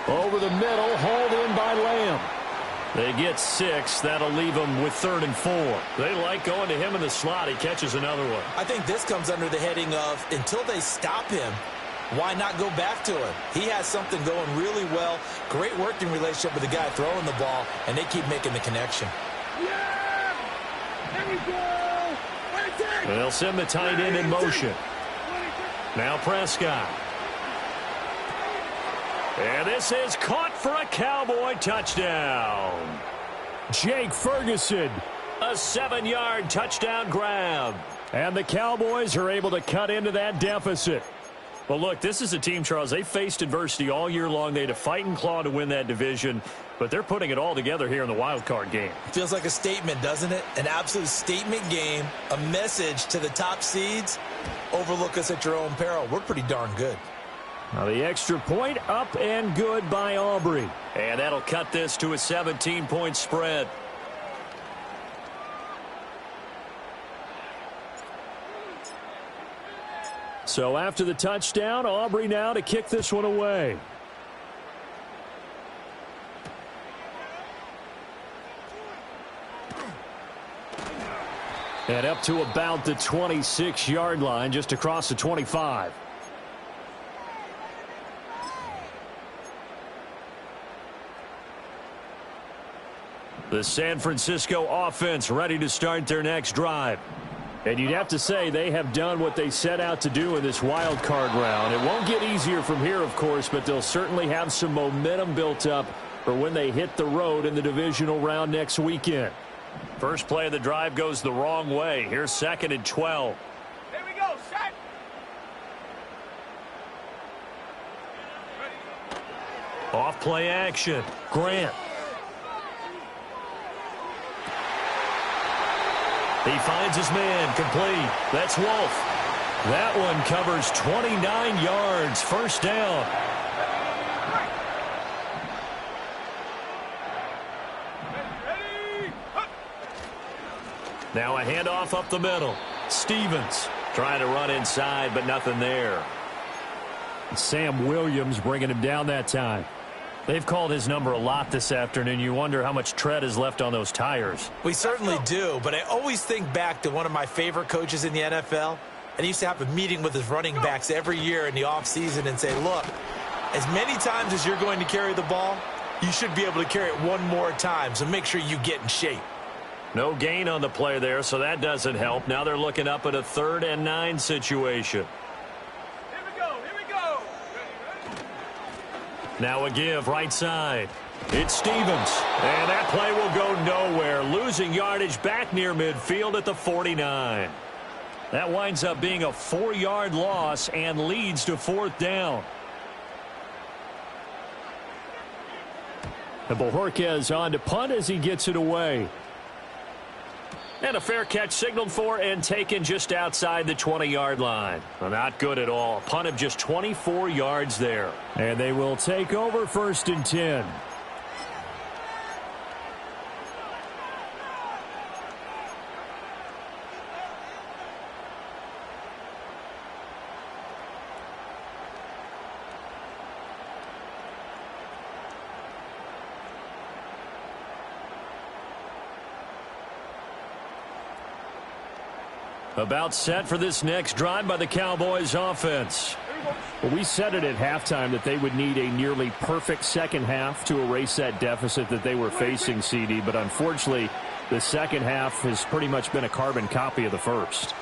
Over the middle, hauled in by Lamb. They get 6. That'll leave them with 3rd and 4. They like going to him in the slot. He catches another one. I think this comes under the heading of, until they stop him, why not go back to him? He has something going really well. Great working relationship with the guy throwing the ball, and they keep making the connection. Yeah! Here we go! They'll send the tight end in motion. Now Prescott. And this is caught for a Cowboy touchdown. Jake Ferguson, a 7-yard touchdown grab. And the Cowboys are able to cut into that deficit. Well, look, this is a team, Charles, they faced adversity all year long. They had to fight and claw to win that division, but they're putting it all together here in the wild card game. Feels like a statement, doesn't it? An absolute statement game, a message to the top seeds. Overlook us at your own peril. We're pretty darn good. Now the extra point up and good by Aubrey. And that'll cut this to a 17-point spread. So after the touchdown, Aubrey now to kick this one away. And up to about the 26-yard line, just across the 25. The San Francisco offense ready to start their next drive. And you'd have to say they have done what they set out to do in this wild card round. It won't get easier from here, of course, but they'll certainly have some momentum built up for when they hit the road in the divisional round next weekend. First play of the drive goes the wrong way. Here's 2nd and 12. Here we go, set. Off play action. Grant. He finds his man, complete. That's Wolf. That one covers 29 yards, first down. Now a handoff up the middle. Stevens trying to run inside, but nothing there. Sam Williams bringing him down that time. They've called his number a lot this afternoon. You wonder how much tread is left on those tires. We certainly do, but I always think back to one of my favorite coaches in the NFL. And he used to have a meeting with his running backs every year in the offseason and say, look, as many times as you're going to carry the ball, you should be able to carry it one more time, so make sure you get in shape. No gain on the play there, so that doesn't help. Now they're looking up at a 3rd and 9 situation. Now a give right side. It's Stevens. And that play will go nowhere. Losing yardage back near midfield at the 49. That winds up being a 4-yard loss and leads to 4th down. And Bojorquez on to punt as he gets it away. And a fair catch signaled for and taken just outside the 20-yard line. Well, not good at all. A punt of just 24 yards there. And they will take over 1st and 10. About set for this next drive by the Cowboys offense. Well, we said it at halftime that they would need a nearly perfect second half to erase that deficit that they were facing, CD. But unfortunately, the second half has pretty much been a carbon copy of the first.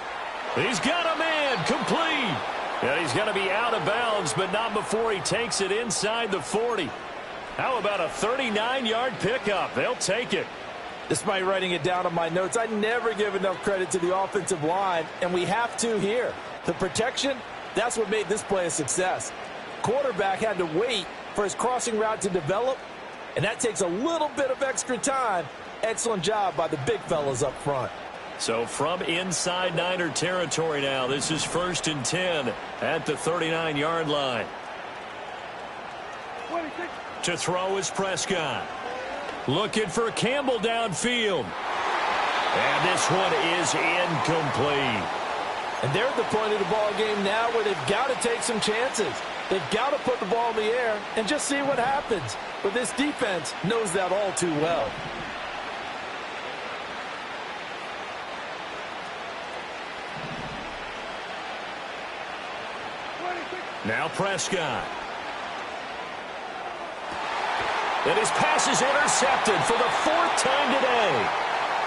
He's got a man, complete. And he's going to be out of bounds, but not before he takes it inside the 40. How about a 39-yard pickup? They'll take it. Despite writing it down on my notes, I never give enough credit to the offensive line, and we have to here. The protection, that's what made this play a success. Quarterback had to wait for his crossing route to develop, and that takes a little bit of extra time. Excellent job by the big fellas up front. So from inside Niner territory now, this is 1st and 10 at the 39-yard line. To throw is Prescott. Looking for Campbell downfield. And this one is incomplete. And they're at the point of the ball game now where they've got to take some chances. They've got to put the ball in the air and just see what happens. But this defense knows that all too well. Now Prescott. And his pass is intercepted for the 4th time today.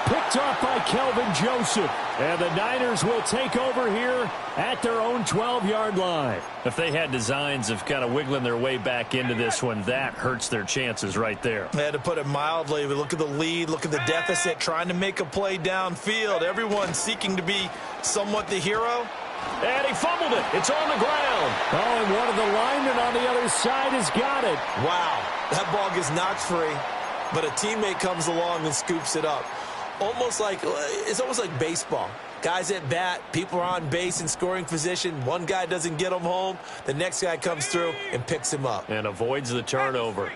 Picked off by Kelvin Joseph. And the Niners will take over here at their own 12-yard line. If they had designs of kind of wiggling their way back into this one, that hurts their chances right there. Yeah, to put it mildly, we look at the lead, look at the deficit, trying to make a play downfield. Everyone seeking to be somewhat the hero. And he fumbled it. It's on the ground. Oh, and one of the linemen on the other side has got it. Wow, that ball gets knocked free, but a teammate comes along and scoops it up. Almost like, it's almost like baseball. Guys at bat, people are on base in scoring position. One guy doesn't get them home. The next guy comes through and picks him up. And avoids the turnover.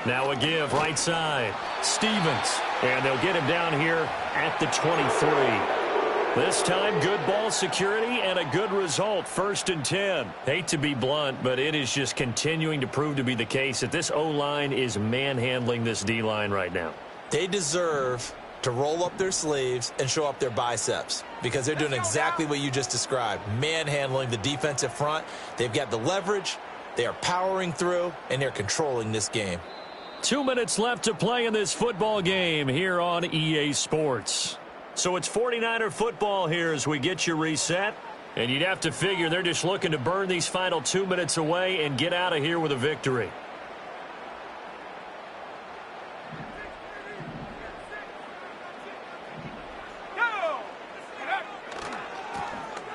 Now a give right side. Stevens. And they'll get him down here at the 23. This time, good ball security and a good result. 1st and 10. Hate to be blunt, but it is just continuing to prove to be the case that this O-line is manhandling this D-line right now. They deserve to roll up their sleeves and show up their biceps because they're doing exactly what you just described, manhandling the defensive front. They've got the leverage, they are powering through, and they're controlling this game. 2 minutes left to play in this football game here on EA Sports. So it's 49er football here as we get you reset. And you'd have to figure they're just looking to burn these final 2 minutes away and get out of here with a victory.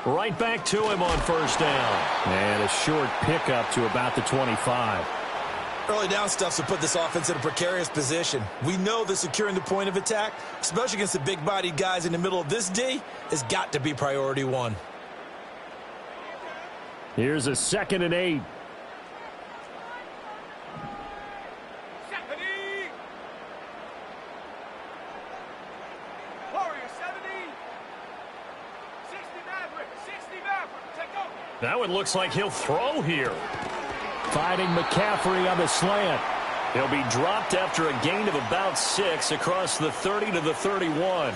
Right back to him on 1st down. And a short pickup to about the 25. Early down stuff will put this offense in a precarious position. We know that securing the point of attack, especially against the big-bodied guys in the middle of this D, has got to be priority one. Here's a 2nd and 8. That one looks like he'll throw here. Finding McCaffrey on the slant. He'll be dropped after a gain of about 6 across the 30 to the 31.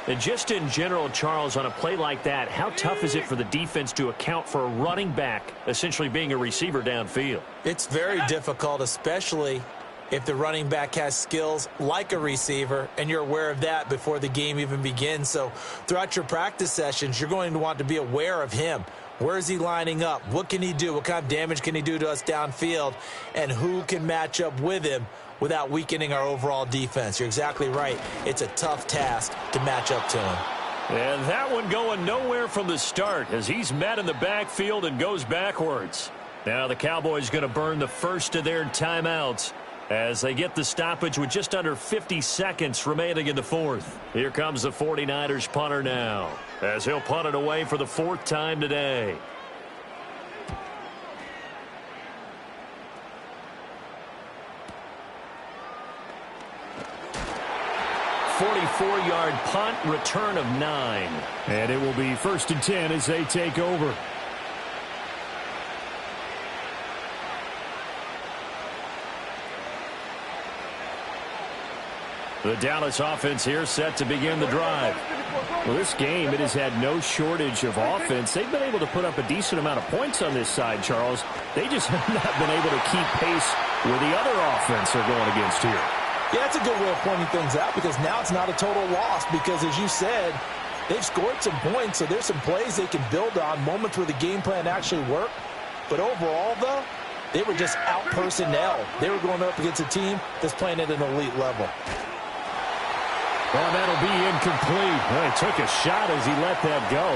And just in general, Charles, on a play like that, how tough is it for the defense to account for a running back essentially being a receiver downfield? It's very difficult, especially if the running back has skills like a receiver, and you're aware of that before the game even begins. So throughout your practice sessions, you're going to want to be aware of him. Where is he lining up? What can he do? What kind of damage can he do to us downfield? And who can match up with him without weakening our overall defense? You're exactly right. It's a tough task to match up to him. And that one going nowhere from the start as he's met in the backfield and goes backwards. Now the Cowboys going to burn the first of their timeouts as they get the stoppage with just under 50 seconds remaining in the 4th. Here comes the 49ers punter now as he'll punt it away for the 4th time today. "44-yard punt, return of 9. And it will be 1st and 10 as they take over. The Dallas offense here set to begin the drive. Well, this game, it has had no shortage of offense. They've been able to put up a decent amount of points on this side, Charles. They just have not been able to keep pace with the other offense they're going against here. Yeah, that's a good way of pointing things out because now it's not a total loss because, as you said, they've scored some points, so there's some plays they can build on, moments where the game plan actually worked. But overall, though, they were just out-personnel. They were going up against a team that's playing at an elite level. Well, that'll be incomplete. Well, he took a shot as he let that go.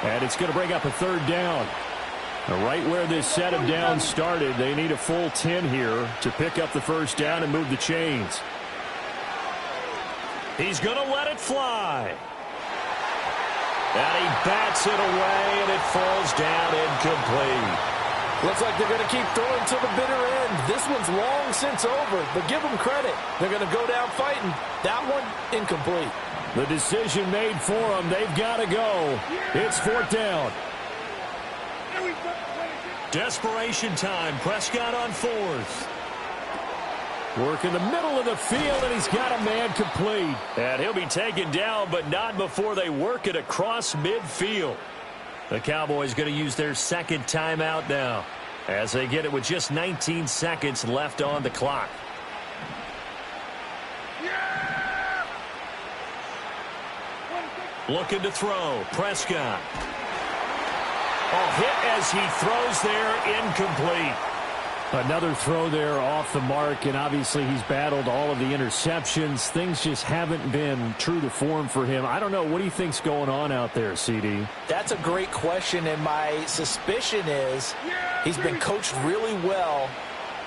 And it's going to bring up a 3rd down. Right where this set of downs started, they need a full 10 here to pick up the 1st down and move the chains. He's going to let it fly. And he bats it away, and it falls down incomplete. Looks like they're going to keep throwing to the bitter end. This one's long since over, but give them credit. They're going to go down fighting. That one, incomplete. The decision made for them. They've got to go. It's 4th down. Desperation time. Prescott on 4th. Work in the middle of the field, and he's got a man complete. And he'll be taken down, but not before they work it across midfield. The Cowboys going to use their 2nd timeout now as they get it with just 19 seconds left on the clock. Looking to throw. Prescott. Oh, hit as he throws there, incomplete. Another throw there off the mark, and obviously he's battled all of the interceptions. Things just haven't been true to form for him. I don't know. What do you think's going on out there, CD? That's a great question, and my suspicion is he's been coached really well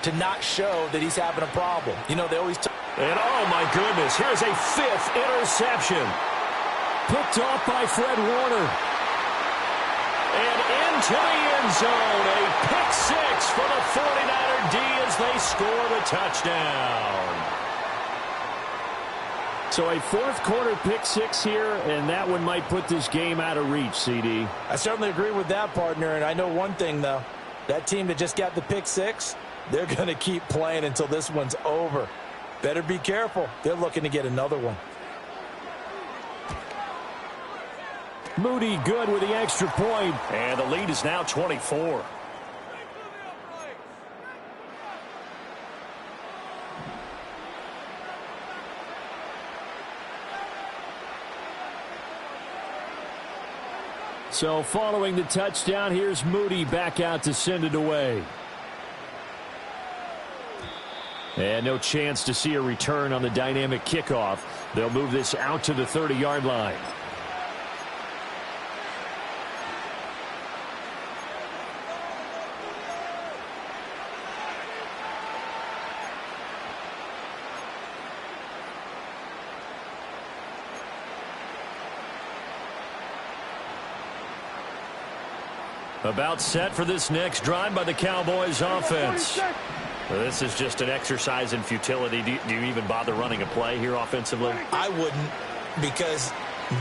to not show that he's having a problem. You know, they always and oh my goodness, here's a 5th interception. Picked off by Fred Warner. And into the end zone, a pick 6 for the 49er D as they score the touchdown. So a 4th quarter pick 6 here, and that one might put this game out of reach, CD. I certainly agree with that, partner, and I know one thing, though. That team that just got the pick 6, they're going to keep playing until this one's over. Better be careful. They're looking to get another one. Moody good with the extra point. And the lead is now 24. So following the touchdown, here's Moody back out to send it away. And no chance to see a return on the dynamic kickoff. They'll move this out to the 30-yard line. About set for this next drive by the Cowboys offense. This is just an exercise in futility. Do you even bother running a play here offensively? I wouldn't, because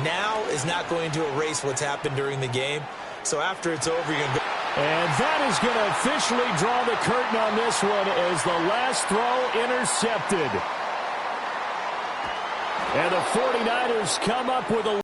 now is not going to erase what's happened during the game. So after it's over, you're going to go. And that is going to officially draw the curtain on this one as the last throw intercepted. And the 49ers come up with a